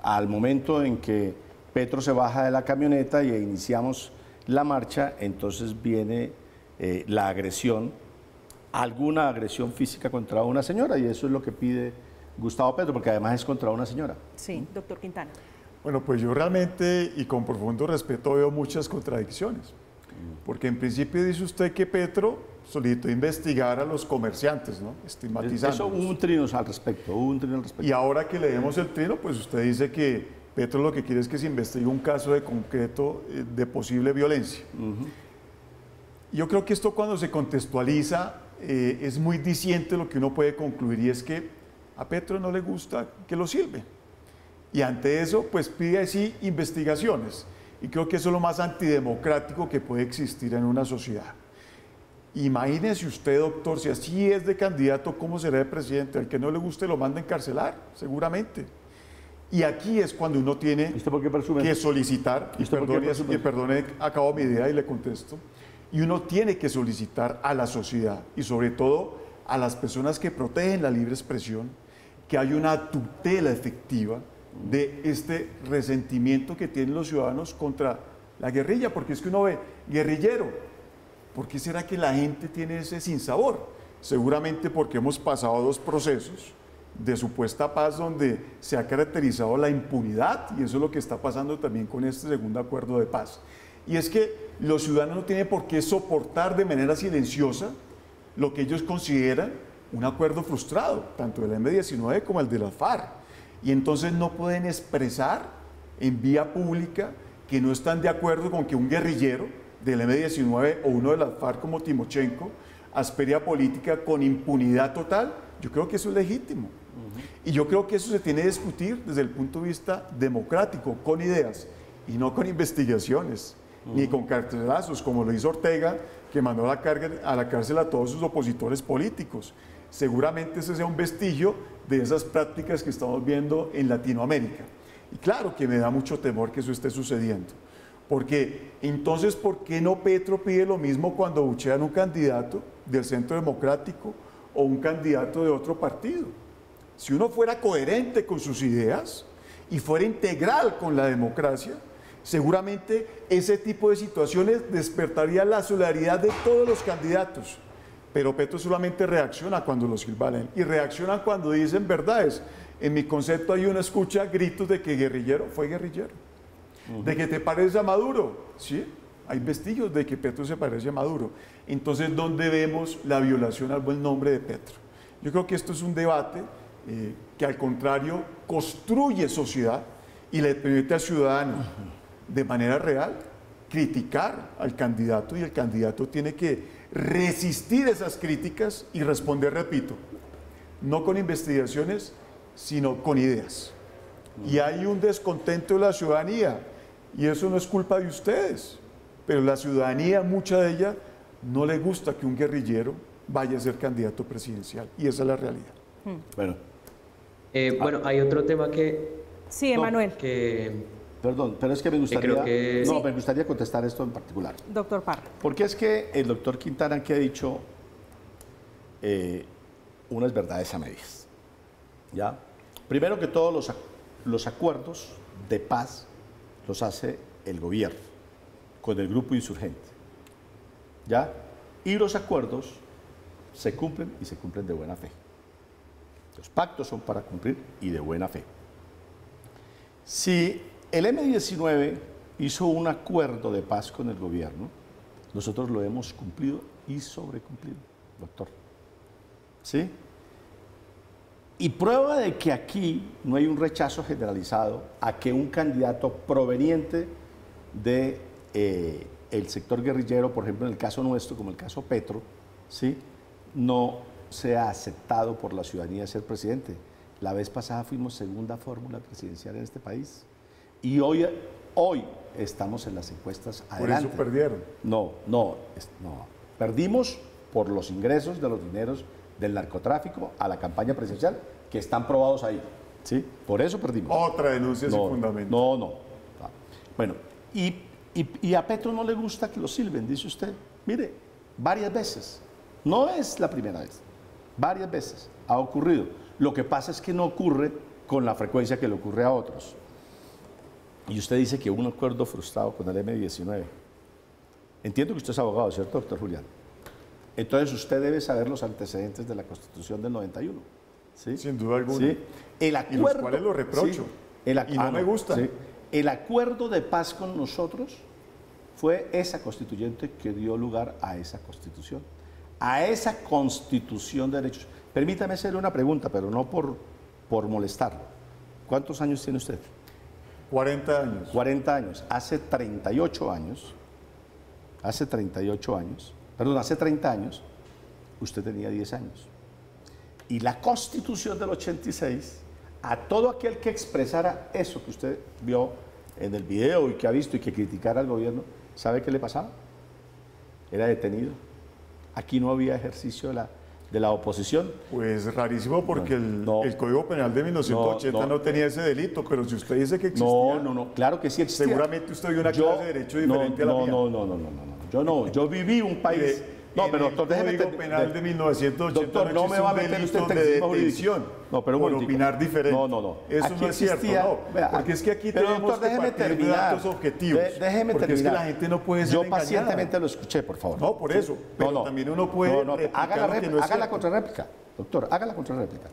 Al momento en que Petro se baja de la camioneta y iniciamos la marcha, entonces viene la agresión, alguna agresión física contra una señora, y eso es lo que pide Gustavo Petro, porque además es contra una señora. Sí, doctor Quintana. Bueno, pues yo realmente y con profundo respeto veo muchas contradicciones, porque en principio dice usted que Petro solicitó investigar a los comerciantes, ¿no? Estigmatizándolos. Eso hubo un trino al respecto, Y ahora que leemos el trino, pues usted dice que Petro lo que quiere es que se investigue un caso de concreto de posible violencia. Yo creo que esto cuando se contextualiza es muy diciente lo que uno puede concluir, y es que a Petro no le gusta que lo silben. Y ante eso, pues pide así investigaciones. Y creo que eso es lo más antidemocrático que puede existir en una sociedad. Imagínese usted, doctor, si así es de candidato, ¿cómo será de presidente? Al que no le guste lo manda a encarcelar, seguramente. Y aquí es cuando uno tiene que solicitar, perdone, acabo mi idea y le contesto, y uno tiene que solicitar a la sociedad y sobre todo a las personas que protegen la libre expresión, que hay una tutela efectiva de este resentimiento que tienen los ciudadanos contra la guerrilla, porque es que uno ve guerrillero, ¿por qué será que la gente tiene ese sinsabor? Seguramente porque hemos pasado 2 procesos de supuesta paz donde se ha caracterizado la impunidad, y eso es lo que está pasando también con este segundo acuerdo de paz. Y es que los ciudadanos no tienen por qué soportar de manera silenciosa lo que ellos consideran un acuerdo frustrado, tanto del M-19 como el de la FARC. Y entonces no pueden expresar en vía pública que no están de acuerdo con que un guerrillero del M-19 o uno de las FARC como Timochenko aspire a política con impunidad total. Yo creo que eso es legítimo. Y yo creo que eso se tiene que discutir desde el punto de vista democrático, con ideas, y no con investigaciones, ni con cartelazos, como lo hizo Ortega, que mandó a la cárcel a todos sus opositores políticos. Seguramente ese sea un vestigio de esas prácticas que estamos viendo en Latinoamérica. Y claro que me da mucho temor que eso esté sucediendo. Porque entonces, ¿por qué no Petro pide lo mismo cuando abuchean un candidato del Centro Democrático o un candidato de otro partido? Si uno fuera coherente con sus ideas y fuera integral con la democracia, seguramente ese tipo de situaciones despertaría la solidaridad de todos los candidatos. Pero Petro solamente reacciona cuando los silban y reacciona cuando dicen verdades. En mi concepto hay una escucha gritos de que guerrillero fue guerrillero. De que te parece a Maduro, ¿sí? Hay vestigios de que Petro se parece a Maduro. Entonces, ¿dónde vemos la violación al buen nombre de Petro? Yo creo que esto es un debate que al contrario construye sociedad y le permite al ciudadano de manera real criticar al candidato, y el candidato tiene que resistir esas críticas y responder, repito, no con investigaciones, sino con ideas. Y hay un descontento de la ciudadanía, y eso no es culpa de ustedes, pero la ciudadanía, mucha de ella, no le gusta que un guerrillero vaya a ser candidato presidencial, y esa es la realidad. Bueno, hay otro tema que... Sí, Emanuel. Perdón, pero es que me gustaría, me gustaría contestar esto en particular. Doctor Parra. Porque es que el doctor Quintana que ha dicho unas verdades a medias. ¿Ya? Primero que todos los acuerdos de paz los hace el gobierno con el grupo insurgente. ¿Ya? Y los acuerdos se cumplen y se cumplen de buena fe. Los pactos son para cumplir y de buena fe. Si el M-19 hizo un acuerdo de paz con el gobierno, nosotros lo hemos cumplido y sobrecumplido, doctor. ¿Sí? Y prueba de que aquí no hay un rechazo generalizado a que un candidato proveniente de el sector guerrillero, por ejemplo en el caso nuestro, como el caso Petro, ¿sí?, no sea aceptado por la ciudadanía ser presidente. La vez pasada fuimos segunda fórmula presidencial en este país. Y hoy estamos en las encuestas Por adelante. eso perdieron. No. Perdimos por los ingresos de los dineros del narcotráfico a la campaña presidencial, que están probados ahí. ¿Sí? Por eso perdimos. Otra denuncia sin fundamento. No. Bueno, y a Petro no le gusta que lo silben, dice usted. Mire, varias veces. No es la primera vez. Varias veces ha ocurrido. Lo que pasa es que no ocurre con la frecuencia que le ocurre a otros. Y usted dice que hubo un acuerdo frustrado con el M-19. Entiendo que usted es abogado, ¿cierto, doctor Julián? Entonces usted debe saber los antecedentes de la Constitución del 91. ¿Sí? Sin duda alguna. ¿Sí? El acuerdo, y los cuales lo reprocho. Sí, y no me gustan. Sí. El acuerdo de paz con nosotros fue esa constituyente que dio lugar a esa constitución. A esa constitución de derechos. Permítame hacerle una pregunta, pero no por molestarlo. ¿Cuántos años tiene usted? 40 años. 40 años. Hace 38 años, hace 30 años, usted tenía 10 años. Y la Constitución del 86, a todo aquel que expresara eso que usted vio en el video y que ha visto y que criticara al gobierno, ¿sabe qué le pasaba? Era detenido. Aquí no había ejercicio de la oposición. Pues rarísimo porque el Código Penal de 1980 no tenía ese delito, pero si usted dice que existía... No, claro que sí existía. Seguramente usted vio una clase de derecho diferente a la mía. No, yo viví un país... No, pero doctor, déjeme... El Código Penal de 1980 doctor, no me va a meter usted en tecnicismo jurídico. No, pero por opinar diferente. No. Eso aquí no es cierto, no. Vea, porque es que aquí pero, tenemos doctor, déjeme que partir de terminar. datos objetivos. Déjeme porque terminar. Es que la gente no puede ser Yo engañada. pacientemente lo escuché, por favor. No, por eso. Pero también uno puede haga la contrarréplica. Doctor, haga la contrarréplica.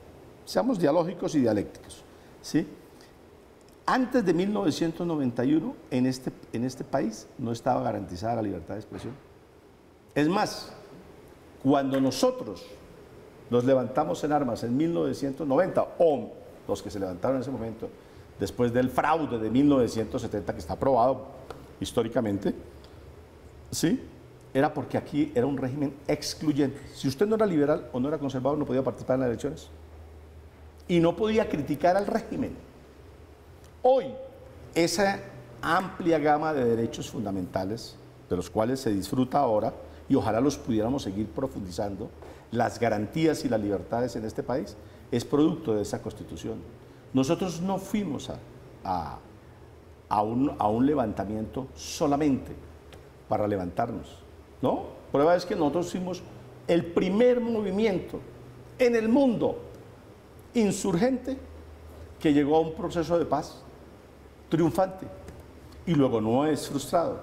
Seamos dialógicos y dialécticos. ¿Sí? Antes de 1991, en este país no estaba garantizada la libertad de expresión. Es más, cuando nosotros nos levantamos en armas en 1990, o los que se levantaron en ese momento, después del fraude de 1970, que está probado históricamente, ¿sí? Era porque aquí era un régimen excluyente. Si usted no era liberal o no era conservador, no podía participar en las elecciones. Y no podía criticar al régimen. Hoy, esa amplia gama de derechos fundamentales, de los cuales se disfruta ahora, y ojalá los pudiéramos seguir profundizando, las garantías y las libertades en este país, es producto de esa Constitución. Nosotros no fuimos a un levantamiento solamente para levantarnos, ¿no? Prueba es que nosotros fuimos el primer movimiento en el mundo insurgente que llegó a un proceso de paz triunfante y luego no es frustrado.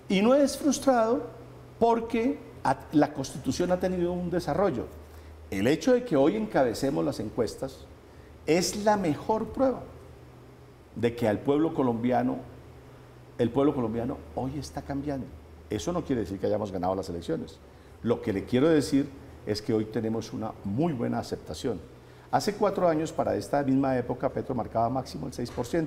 Y no es frustrado porque la Constitución ha tenido un desarrollo. El hecho de que hoy encabecemos las encuestas es la mejor prueba de que el pueblo colombiano hoy está cambiando. Eso no quiere decir que hayamos ganado las elecciones. Lo que le quiero decir es que hoy tenemos una muy buena aceptación. Hace 4 años, para esta misma época, Petro marcaba máximo el 6%.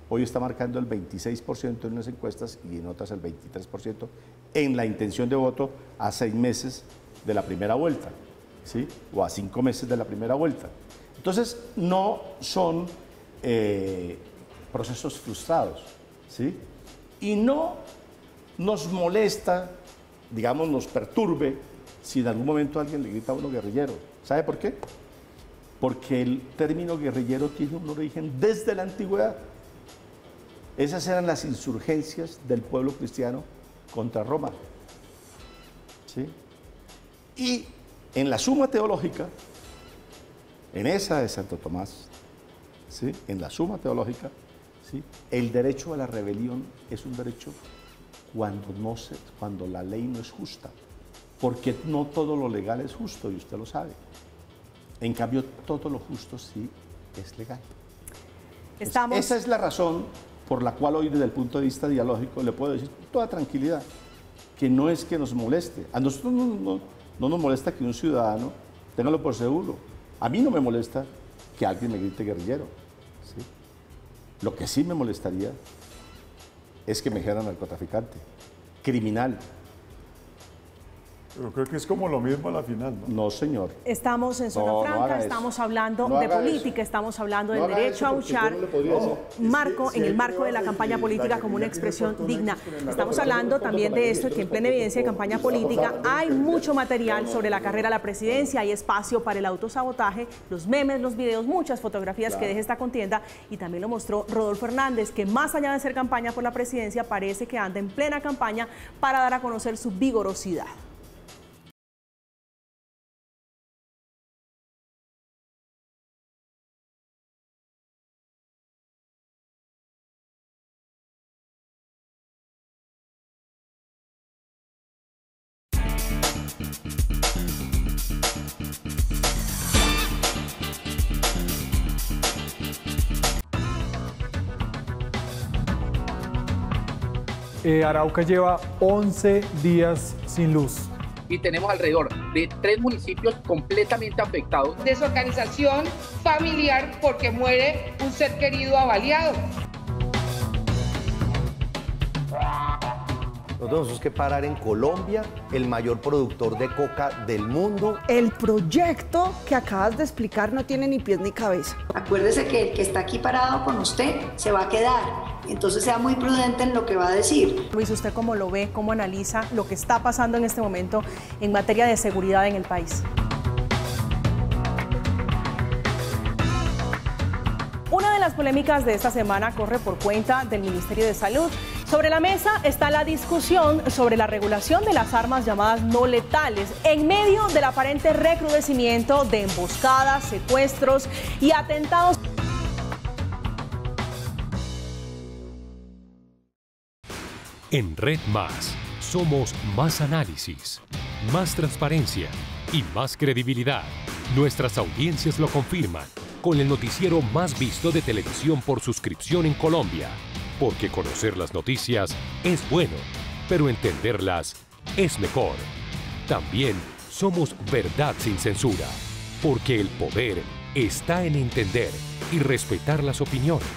Hoy está marcando el 26% en unas encuestas y en otras el 23% en la intención de voto a 6 meses de la primera vuelta, ¿sí? O a 5 meses de la primera vuelta. Entonces, no son procesos frustrados, ¿sí? Y no nos molesta, digamos, nos perturbe si en algún momento alguien le grita a uno guerrillero. ¿Sabe por qué? Porque el término guerrillero tiene un origen desde la antigüedad. Esas eran las insurgencias del pueblo cristiano contra Roma. ¿Sí? Y en la Suma Teológica, en esa de Santo Tomás, ¿sí? En la Suma Teológica, ¿sí? El derecho a la rebelión es un derecho cuando la ley no es justa, porque no todo lo legal es justo y usted lo sabe. En cambio, todo lo justo sí es legal. Esa es la razón por la cual hoy desde el punto de vista dialógico le puedo decir con toda tranquilidad que no es que nos moleste. A nosotros no nos molesta que un ciudadano, téngalo por seguro, a mí no me molesta que alguien me grite guerrillero. ¿Sí? Lo que sí me molestaría es que me dijera narcotraficante, criminal. Yo creo que es como lo mismo a la final, ¿no? No, señor. Estamos en Zona No, no Franca, haga eso. estamos hablando No de haga política, eso. estamos hablando No del haga derecho eso a porque yo abuchar no le podría decir. en el marco de la campaña política como una expresión digna. Estamos hablando también de esto, que en plena evidencia de campaña política hay mucho material sobre la carrera a la presidencia, hay espacio para el autosabotaje, los memes, los videos, muchas fotografías que deja esta contienda, y también lo mostró Rodolfo Hernández, que más allá de ser campaña por la presidencia, parece que anda en plena campaña para dar a conocer su vigorosidad. Arauca lleva 11 días sin luz. Y tenemos alrededor de 3 municipios completamente afectados. Desorganización familiar porque muere un ser querido avaliado. Nosotros tenemos que parar en Colombia, el mayor productor de coca del mundo. El proyecto que acabas de explicar no tiene ni pies ni cabeza. Acuérdese que el que está aquí parado con usted se va a quedar. Entonces sea muy prudente en lo que va a decir. Luis, ¿usted cómo lo ve, cómo analiza lo que está pasando en este momento en materia de seguridad en el país? Una de las polémicas de esta semana corre por cuenta del Ministerio de Salud. Sobre la mesa está la discusión sobre la regulación de las armas llamadas no letales, en medio del aparente recrudecimiento de emboscadas, secuestros y atentados. En Red Más somos más análisis, más transparencia y más credibilidad. Nuestras audiencias lo confirman con el noticiero más visto de televisión por suscripción en Colombia. Porque conocer las noticias es bueno, pero entenderlas es mejor. También somos verdad sin censura, porque el poder está en entender y respetar las opiniones,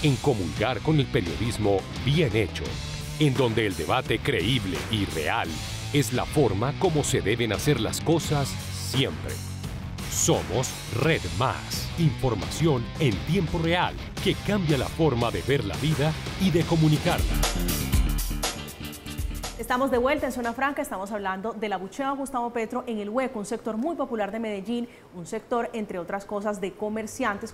en comulgar con el periodismo bien hecho, en donde el debate creíble y real es la forma como se deben hacer las cosas siempre. Somos Red Más, información en tiempo real que cambia la forma de ver la vida y de comunicarla. Estamos de vuelta en Zona Franca, estamos hablando del abucheo a Gustavo Petro en El Hueco, un sector muy popular de Medellín, un sector, entre otras cosas, de comerciantes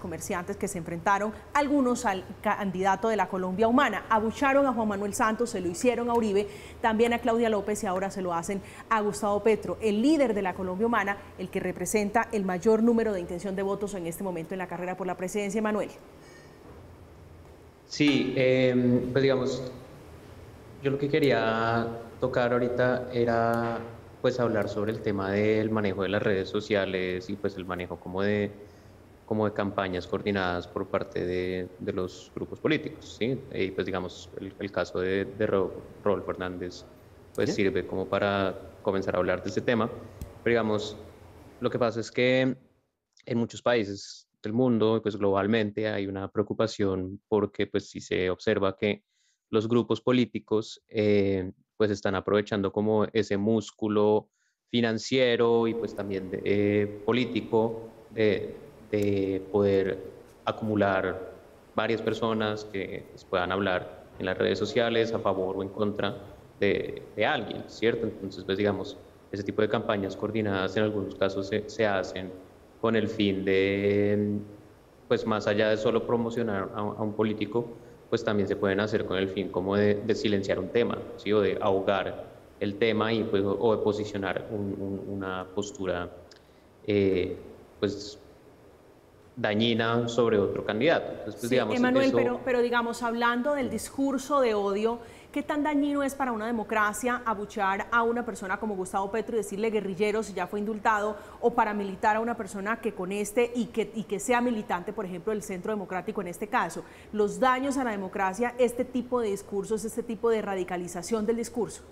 que se enfrentaron algunos al candidato de la Colombia Humana. Abucharon a Juan Manuel Santos, se lo hicieron a Uribe, también a Claudia López y ahora se lo hacen a Gustavo Petro, el líder de la Colombia Humana, el que representa el mayor número de intención de votos en este momento en la carrera por la presidencia. Manuel. Sí, pues digamos, yo lo que quería tocar ahorita era pues hablar sobre el tema del manejo de las redes sociales y pues el manejo como de campañas coordinadas por parte de los grupos políticos, ¿sí? Y pues digamos el caso de Rodolfo Hernández pues sirve como para comenzar a hablar de este tema. Pero digamos, lo que pasa es que en muchos países del mundo, pues globalmente hay una preocupación porque pues sí se observa que los grupos políticos pues están aprovechando como ese músculo financiero y pues también político de poder acumular varias personas que pues, puedan hablar en las redes sociales a favor o en contra de alguien, ¿cierto? Entonces, pues digamos, ese tipo de campañas coordinadas en algunos casos se hacen con el fin de, pues más allá de solo promocionar a un político, pues también se pueden hacer con el fin como de silenciar un tema, ¿sí? O de ahogar el tema y pues, o de posicionar una postura pues dañina sobre otro candidato. Entonces, pues, sí, digamos, Emanuel, eso... pero digamos, hablando del discurso de odio, ¿qué tan dañino es para una democracia abuchear a una persona como Gustavo Petro y decirle guerrillero si ya fue indultado, o paramilitar a una persona que con y que sea militante, por ejemplo, del Centro Democrático en este caso? Los daños a la democracia, este tipo de discursos, este tipo de radicalización del discurso.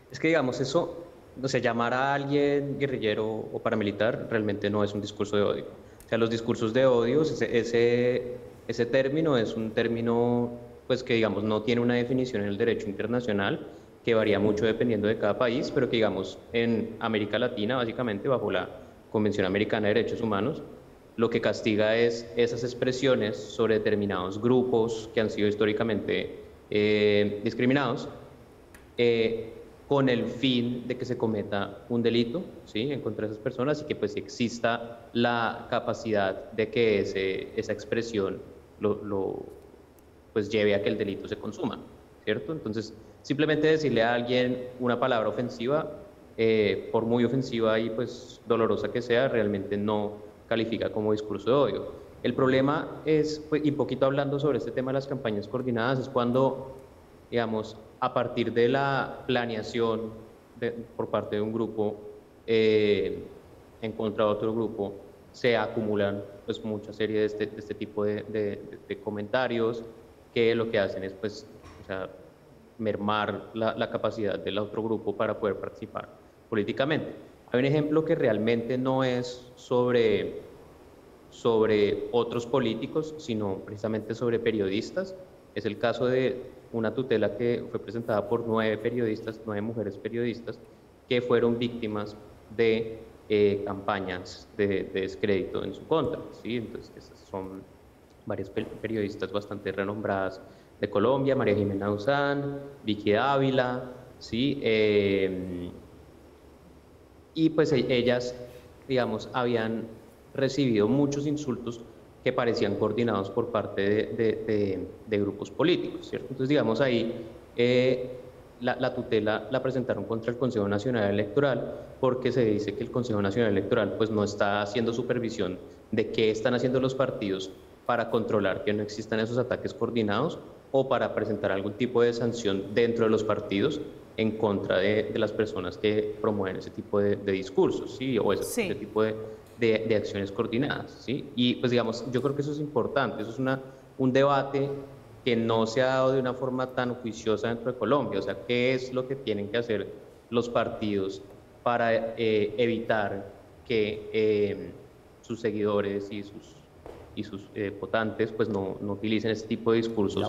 Es que digamos, eso, o sea, llamar a alguien guerrillero o paramilitar realmente no es un discurso de odio. O sea, los discursos de odio, ese término es un término pues que digamos no tiene una definición en el derecho internacional, que varía mucho dependiendo de cada país, pero que digamos en América Latina, básicamente bajo la Convención Americana de Derechos Humanos, lo que castiga es esas expresiones sobre determinados grupos que han sido históricamente discriminados, con el fin de que se cometa un delito, ¿sí?, en contra de esas personas, y que pues exista la capacidad de que esa expresión pues lleve a que el delito se consuma, ¿cierto? Entonces, simplemente decirle a alguien una palabra ofensiva, por muy ofensiva y pues dolorosa que sea, realmente no califica como discurso de odio. El problema es, pues, y poquito hablando sobre este tema de las campañas coordinadas, es cuando, digamos, a partir de la planeación por parte de un grupo en contra de otro grupo, se acumulan pues mucha serie de este tipo de comentarios que lo que hacen es pues, o sea, mermar la capacidad del otro grupo para poder participar políticamente. Hay un ejemplo que realmente no es sobre otros políticos, sino precisamente sobre periodistas. Es el caso de una tutela que fue presentada por 9 periodistas, 9 mujeres periodistas, que fueron víctimas de campañas de descrédito en su contra, ¿sí? Entonces, esas son varias periodistas bastante renombradas de Colombia: María Jimena Duzán, Vicky Ávila, ¿sí? Y pues ellas, digamos, habían recibido muchos insultos que parecían coordinados por parte de grupos políticos, ¿cierto? Entonces, digamos, ahí la tutela la presentaron contra el Consejo Nacional Electoral, porque se dice que el Consejo Nacional Electoral pues no está haciendo supervisión de qué están haciendo los partidos para controlar que no existan esos ataques coordinados, o para presentar algún tipo de sanción dentro de los partidos en contra de las personas que promueven ese tipo de discursos, ¿sí? O ese tipo de acciones coordinadas, ¿sí? Y pues digamos, yo creo que eso es importante, eso es un debate que no se ha dado de una forma tan juiciosa dentro de Colombia. O sea, ¿qué es lo que tienen que hacer los partidos para evitar que sus seguidores y sus votantes pues no utilicen este tipo de discursos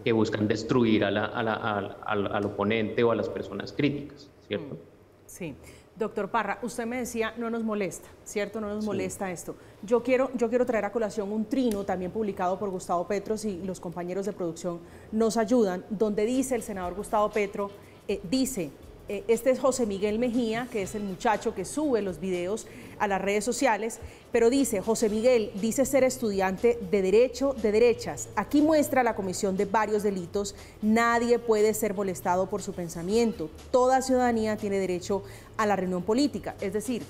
que buscan destruir al oponente o a las personas críticas, ¿cierto? Sí. Doctor Parra, usted me decía, no nos molesta, ¿cierto? No nos molesta esto. Yo quiero traer a colación un trino también publicado por Gustavo Petro, y los compañeros de producción nos ayudan, donde dice el senador Gustavo Petro, este es José Miguel Mejía, que es el muchacho que sube los videos a las redes sociales, pero dice, José Miguel dice ser estudiante de Derecho de Derechas. Aquí muestra la comisión de varios delitos. Nadie puede ser molestado por su pensamiento. Toda ciudadanía tiene derecho a la reunión política. Es decir,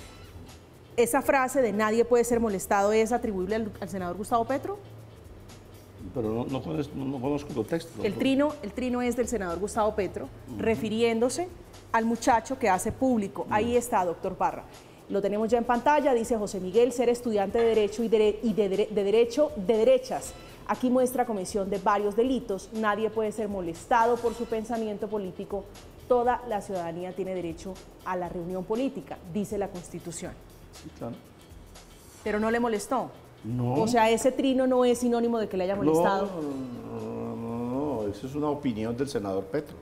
¿esa frase de nadie puede ser molestado es atribuible al senador Gustavo Petro? Pero no conozco el contexto. El trino es del senador Gustavo Petro, refiriéndose al muchacho que hace público. Ahí está, doctor Parra. Lo tenemos ya en pantalla. Dice José Miguel ser estudiante de Derecho de Derecho de Derechas. Aquí muestra comisión de varios delitos. Nadie puede ser molestado por su pensamiento político. Toda la ciudadanía tiene derecho a la reunión política, dice la Constitución. Sí, claro. Pero no le molestó. No. O sea, ese trino no es sinónimo de que le haya molestado. No, eso es una opinión del senador Petro.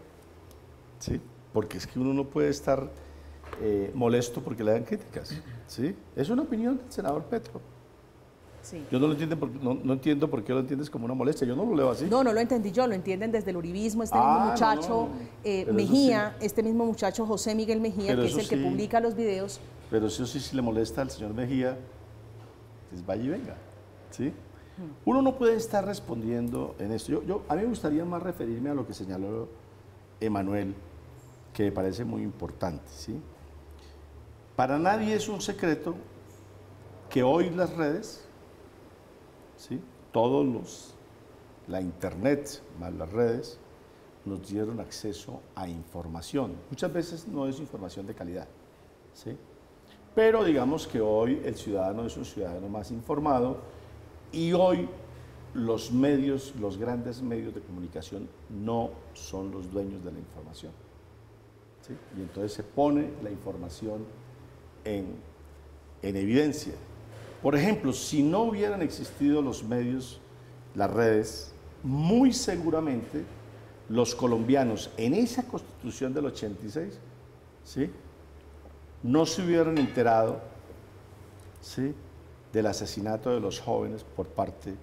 Sí, porque es que uno no puede estar molesto porque le dan críticas. Sí, es una opinión del senador Petro. Sí. Yo no entiendo por qué lo entiendes como una molestia. Yo no lo leo así. No lo entendí yo, lo entienden desde el uribismo. Este mismo muchacho Mejía, sí. Este mismo muchacho José Miguel Mejía, que es el que publica los videos. Pero eso sí, si le molesta al señor Mejía, pues vaya y venga, ¿sí? Uno no puede estar respondiendo en esto. A mí me gustaría más referirme a lo que señaló Emanuel, que me parece muy importante, ¿sí? Para nadie es un secreto que hoy las redes, ¿sí?, la internet más las redes, nos dieron acceso a información. Muchas veces no es información de calidad, ¿sí? Pero digamos que hoy el ciudadano es un ciudadano más informado, y hoy los medios, los grandes medios de comunicación no son los dueños de la información, ¿sí? Y entonces se pone la información en evidencia. Por ejemplo, si no hubieran existido los medios, las redes, muy seguramente los colombianos en esa Constitución del 86, ¿sí?, no se hubieran enterado, ¿sí?, del asesinato de los jóvenes por parte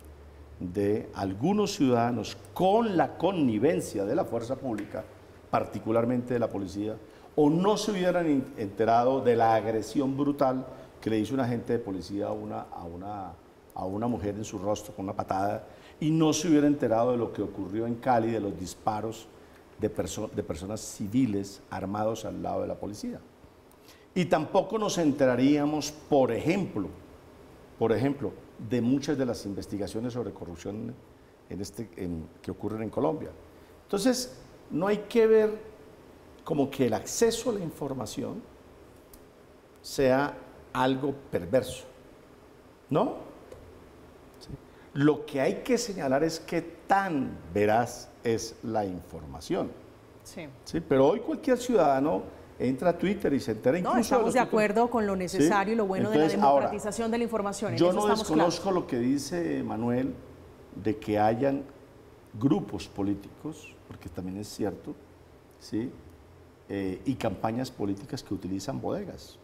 de algunos ciudadanos con la connivencia de la fuerza pública, particularmente de la policía, o no se hubieran enterado de la agresión brutal que le hizo un agente de policía a una mujer en su rostro con una patada, y no se hubiera enterado de lo que ocurrió en Cali, de los disparos de personas civiles armados al lado de la policía. Y tampoco nos enteraríamos, por ejemplo, de muchas de las investigaciones sobre corrupción que ocurren en Colombia. Entonces, no hay que ver como que el acceso a la información sea algo perverso, ¿no? ¿Sí? Lo que hay que señalar es qué tan veraz es la información. Sí. ¿Sí? Pero hoy cualquier ciudadano entra a Twitter y se entera incluso... No, estamos de acuerdo con lo necesario, ¿sí?, y lo bueno. Entonces, de la democratización de la información. Yo no desconozco lo que dice Manuel de que hayan grupos políticos, porque también es cierto, ¿sí?, y campañas políticas que utilizan bodegas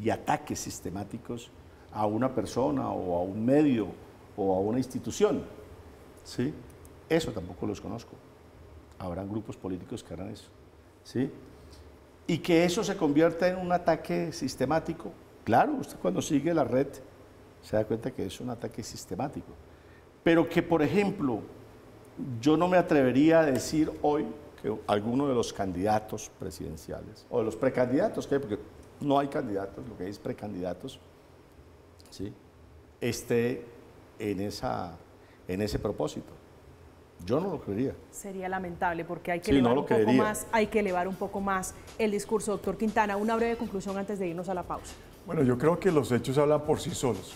y ataques sistemáticos a una persona o a un medio o a una institución, ¿sí? Eso tampoco los conozco. Habrán grupos políticos que harán eso, ¿sí? Y que eso se convierta en un ataque sistemático. Claro, usted cuando sigue la red se da cuenta que es un ataque sistemático. Pero que, por ejemplo, yo no me atrevería a decir hoy que alguno de los candidatos presidenciales, o de los precandidatos, porque no hay candidatos, lo que hay es precandidatos, ¿sí?, esté en ese propósito. Yo no lo creería. Sería lamentable porque hay que elevar un poco más el discurso. Doctor Quintana, una breve conclusión antes de irnos a la pausa. Bueno, yo creo que los hechos hablan por sí solos.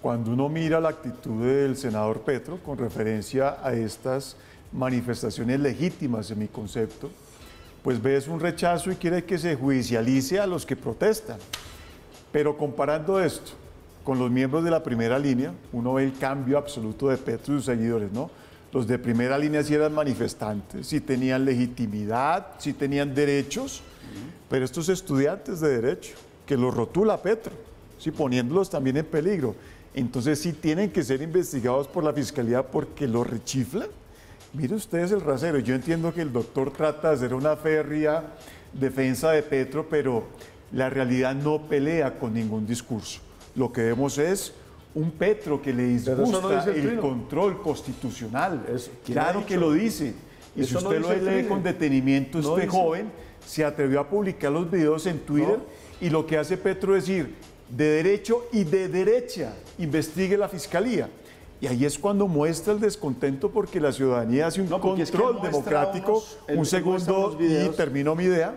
Cuando uno mira la actitud del senador Petro con referencia a estas manifestaciones legítimas, en mi concepto, pues ves un rechazo y quiere que se judicialice a los que protestan. Pero comparando esto con los miembros de la primera línea, uno ve el cambio absoluto de Petro y sus seguidores, ¿no? Los de primera línea sí eran manifestantes, sí tenían legitimidad, sí tenían derechos, pero estos estudiantes de derecho, que los rotula Petro, sí, poniéndolos también en peligro, entonces sí tienen que ser investigados por la Fiscalía porque los rechiflan. Mire ustedes el rasero, yo entiendo que el doctor trata de hacer una férrea defensa de Petro, pero la realidad no pelea con ningún discurso. Lo que vemos es un Petro que le disgusta el control constitucional. Claro que lo dice. Y si usted lo lee con detenimiento, este joven se atrevió a publicar los videos en Twitter y lo que hace Petro es decir, de derecho y de derecha, investigue la Fiscalía. Y ahí es cuando muestra el descontento porque la ciudadanía hace un control democrático. Un segundo y termino mi idea.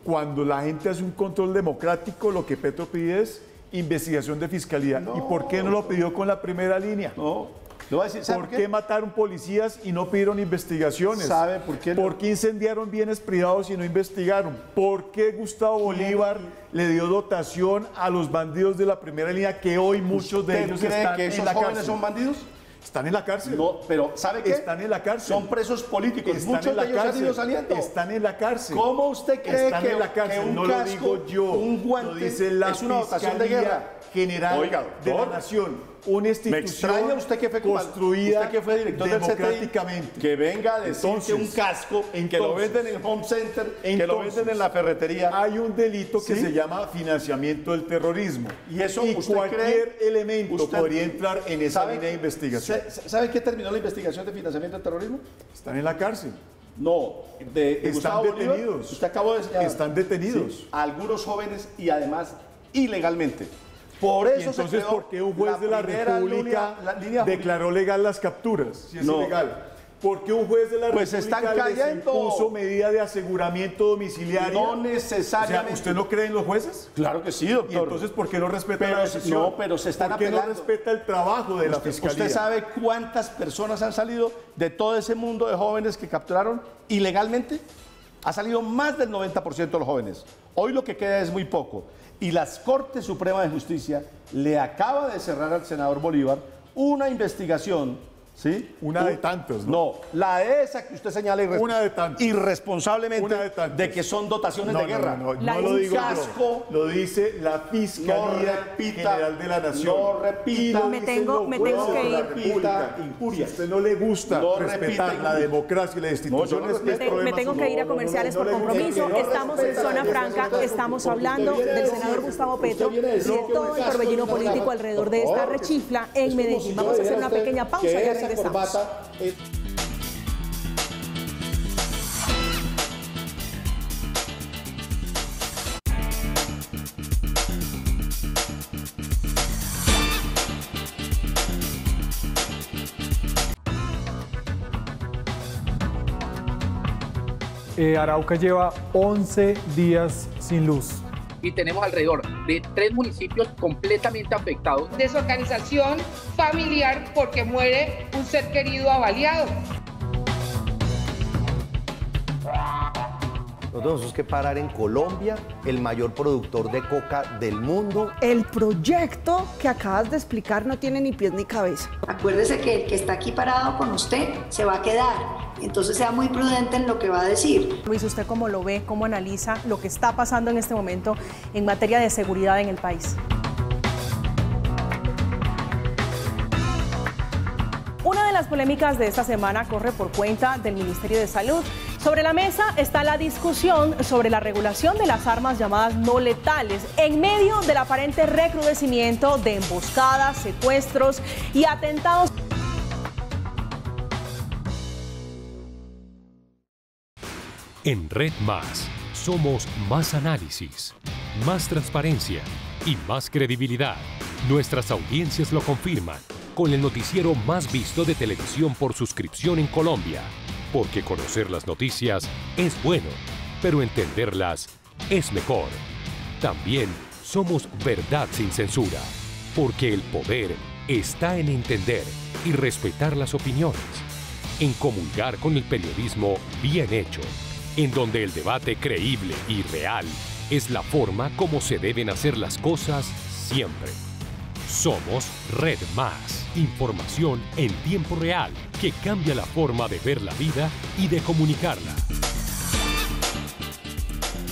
Cuando la gente hace un control democrático, lo que Petro pide es investigación de Fiscalía. ¿Y por qué no lo pidió con la primera línea? Le voy a decir, ¿Por qué mataron policías y no pidieron investigaciones? ¿Sabe por qué? ¿Por qué incendiaron bienes privados y no investigaron? ¿Por qué Gustavo Bolívar le dio dotación a los bandidos de la primera línea que hoy muchos de ellos están que esos en la jóvenes cárcel? ¿Son bandidos? Están en la cárcel. No, pero ¿sabe qué? Están en la cárcel. Son presos políticos. Están Muchos en la de ellos cárcel. han ido saliendo. Están en la cárcel. ¿Cómo usted cree están en la cárcel? que un no casco, lo digo yo, un guante, lo dice la es una dotación de Fiscalía guerra? General de la Nación? Una institución me extraña usted que fue construida usted que fue director del democráticamente. que venga a decir que un casco, que lo venden en el Home Center, que lo venden en la ferretería. Hay un delito que se llama financiamiento del terrorismo. Y eso cualquier elemento podría entrar en esa línea de investigación. ¿Sabe qué terminó la investigación de financiamiento del terrorismo? Están en la cárcel. No, están detenidos. Usted acabó de señalar. Están detenidos. Sí, algunos jóvenes y además ilegalmente. Por eso entonces, ¿por qué un juez de la República declaró legal las capturas? Si es ilegal. ¿Por qué un juez de la República les impuso medida de aseguramiento domiciliario? No necesariamente. O sea, ¿usted no cree en los jueces? Claro que sí, doctor. ¿Y entonces por qué no respeta la decisión? No, pero se están apelando. ¿Por qué no respeta el trabajo de la Fiscalía? ¿Usted sabe cuántas personas han salido de todo ese mundo de jóvenes que capturaron ilegalmente? Ha salido más del 90% de los jóvenes. Hoy lo que queda es muy poco. Y la Corte Suprema de Justicia le acaba de cerrar al senador Bolívar una investigación ¿Sí? Una de tantos, ¿no? No, la de esa que usted señala una de tantos. irresponsablemente Una de tantos. de que son dotaciones de guerra. No lo digo yo. Lo dice la Fiscalía General de la Nación. No repita. Me tengo que ir. Si a usted no le gusta respetar la democracia y las instituciones, me tengo que ir a comerciales por compromiso. Estamos en Zona Franca, estamos hablando del senador Gustavo Petro y de todo el torbellino político alrededor de esta rechifla en Medellín. Vamos a hacer una pequeña pausa y ya regresamos. Arauca lleva 11 días sin luz. Y tenemos alrededor de 3 municipios completamente afectados. Desorganización familiar porque muere un ser querido avaliado. Nosotros tenemos que parar en Colombia, el mayor productor de coca del mundo. El proyecto que acabas de explicar no tiene ni pies ni cabeza. Acuérdese que el que está aquí parado con usted se va a quedar. Entonces sea muy prudente en lo que va a decir. Luis, ¿usted cómo lo ve, cómo analiza lo que está pasando en este momento en materia de seguridad en el país? Una de las polémicas de esta semana corre por cuenta del Ministerio de Salud. Sobre la mesa está la discusión sobre la regulación de las armas llamadas no letales, en medio del aparente recrudecimiento de emboscadas, secuestros y atentados. En Red Más somos más análisis, más transparencia y más credibilidad. Nuestras audiencias lo confirman con el noticiero más visto de televisión por suscripción en Colombia. Porque conocer las noticias es bueno, pero entenderlas es mejor. También somos verdad sin censura, porque el poder está en entender y respetar las opiniones, en comulgar con el periodismo bien hecho, en donde el debate creíble y real es la forma como se deben hacer las cosas siempre. Somos Red Más, información en tiempo real que cambia la forma de ver la vida y de comunicarla.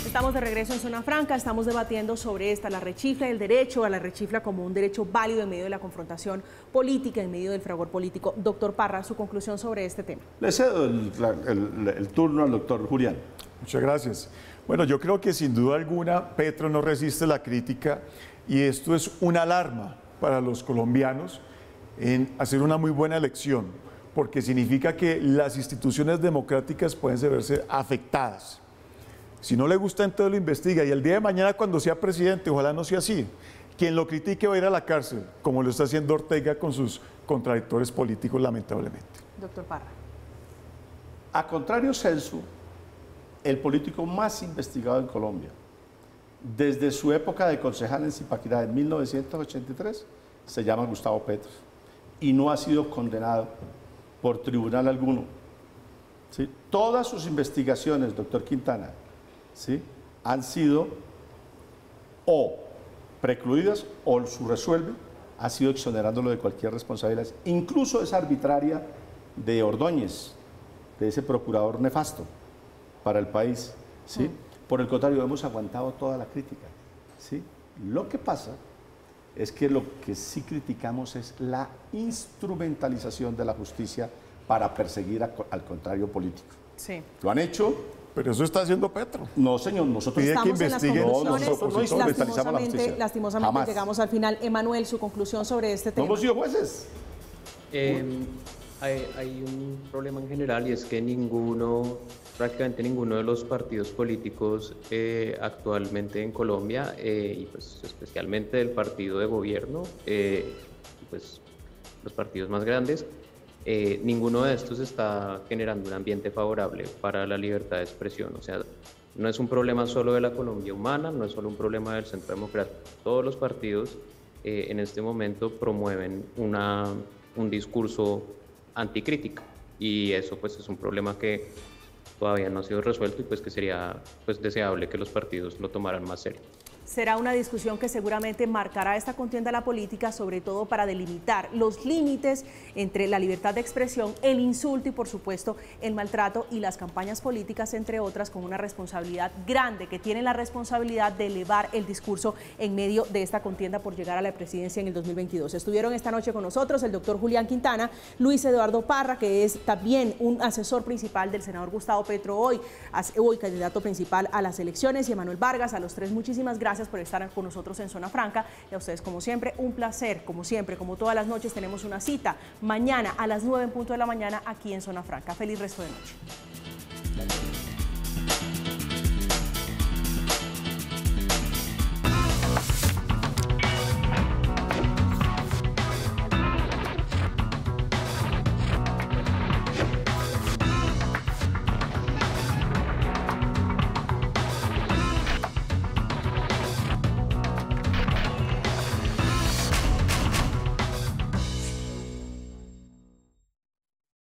Estamos de regreso en Zona Franca, estamos debatiendo sobre la rechifla, el derecho a la rechifla como un derecho válido en medio de la confrontación política, en medio del fragor político. Doctor Parra, su conclusión sobre este tema. Le cedo el turno al doctor Julián. Muchas gracias. Bueno, yo creo que sin duda alguna Petro no resiste la crítica y esto es una alarma para los colombianos en hacer una muy buena elección, porque significa que las instituciones democráticas pueden verse afectadas. Si no le gusta, entonces lo investiga y el día de mañana cuando sea presidente, ojalá no sea así, quien lo critique va a ir a la cárcel, como lo está haciendo Ortega con sus contradictores políticos, lamentablemente. Doctor Parra. A contrario Celso, el político más investigado en Colombia, desde su época de concejal en Zipaquirá en 1983, se llama Gustavo Petro y no ha sido condenado por tribunal alguno. ¿Sí? Todas sus investigaciones, doctor Quintana, ¿sí?, han sido o precluidas o su resuelve ha sido exonerándolo de cualquier responsabilidad, incluso esa arbitraria de Ordóñez, de ese procurador nefasto para el país, ¿sí? Por el contrario, hemos aguantado toda la crítica, ¿sí? Lo que pasa es que lo que sí criticamos es la instrumentalización de la justicia para perseguir al contrario político. Sí. Lo han hecho. Pero eso está haciendo Petro. No, señor, nosotros pide que investiguen. Nosotros no instrumentalizamos la justicia. Lastimosamente Jamás. llegamos al final. Emanuel, su conclusión sobre este tema. No hemos sido jueces. Hay un problema en general y es que prácticamente ninguno de los partidos políticos actualmente en Colombia, y pues especialmente del partido de gobierno, pues los partidos más grandes, ninguno de estos está generando un ambiente favorable para la libertad de expresión. O sea, no es un problema solo de la Colombia humana, no es solo un problema del Centro Democrático. Todos los partidos en este momento promueven un discurso anticrítica y eso pues es un problema que todavía no ha sido resuelto y pues que sería pues deseable que los partidos lo tomaran más serio. Será una discusión que seguramente marcará esta contienda a la política, sobre todo para delimitar los límites entre la libertad de expresión, el insulto y, por supuesto, el maltrato y las campañas políticas, entre otras, con una responsabilidad grande, que tienen la responsabilidad de elevar el discurso en medio de esta contienda por llegar a la presidencia en el 2022. Estuvieron esta noche con nosotros el doctor Julián Quintana, Luis Eduardo Parra, que es también un asesor principal del senador Gustavo Petro, hoy candidato principal a las elecciones, y Emanuel Vargas. A los tres, muchísimas gracias por estar con nosotros en Zona Franca, y a ustedes, como siempre, un placer. Como siempre, como todas las noches, tenemos una cita mañana a las 9 en punto de la mañana aquí en Zona Franca. Feliz resto de noche.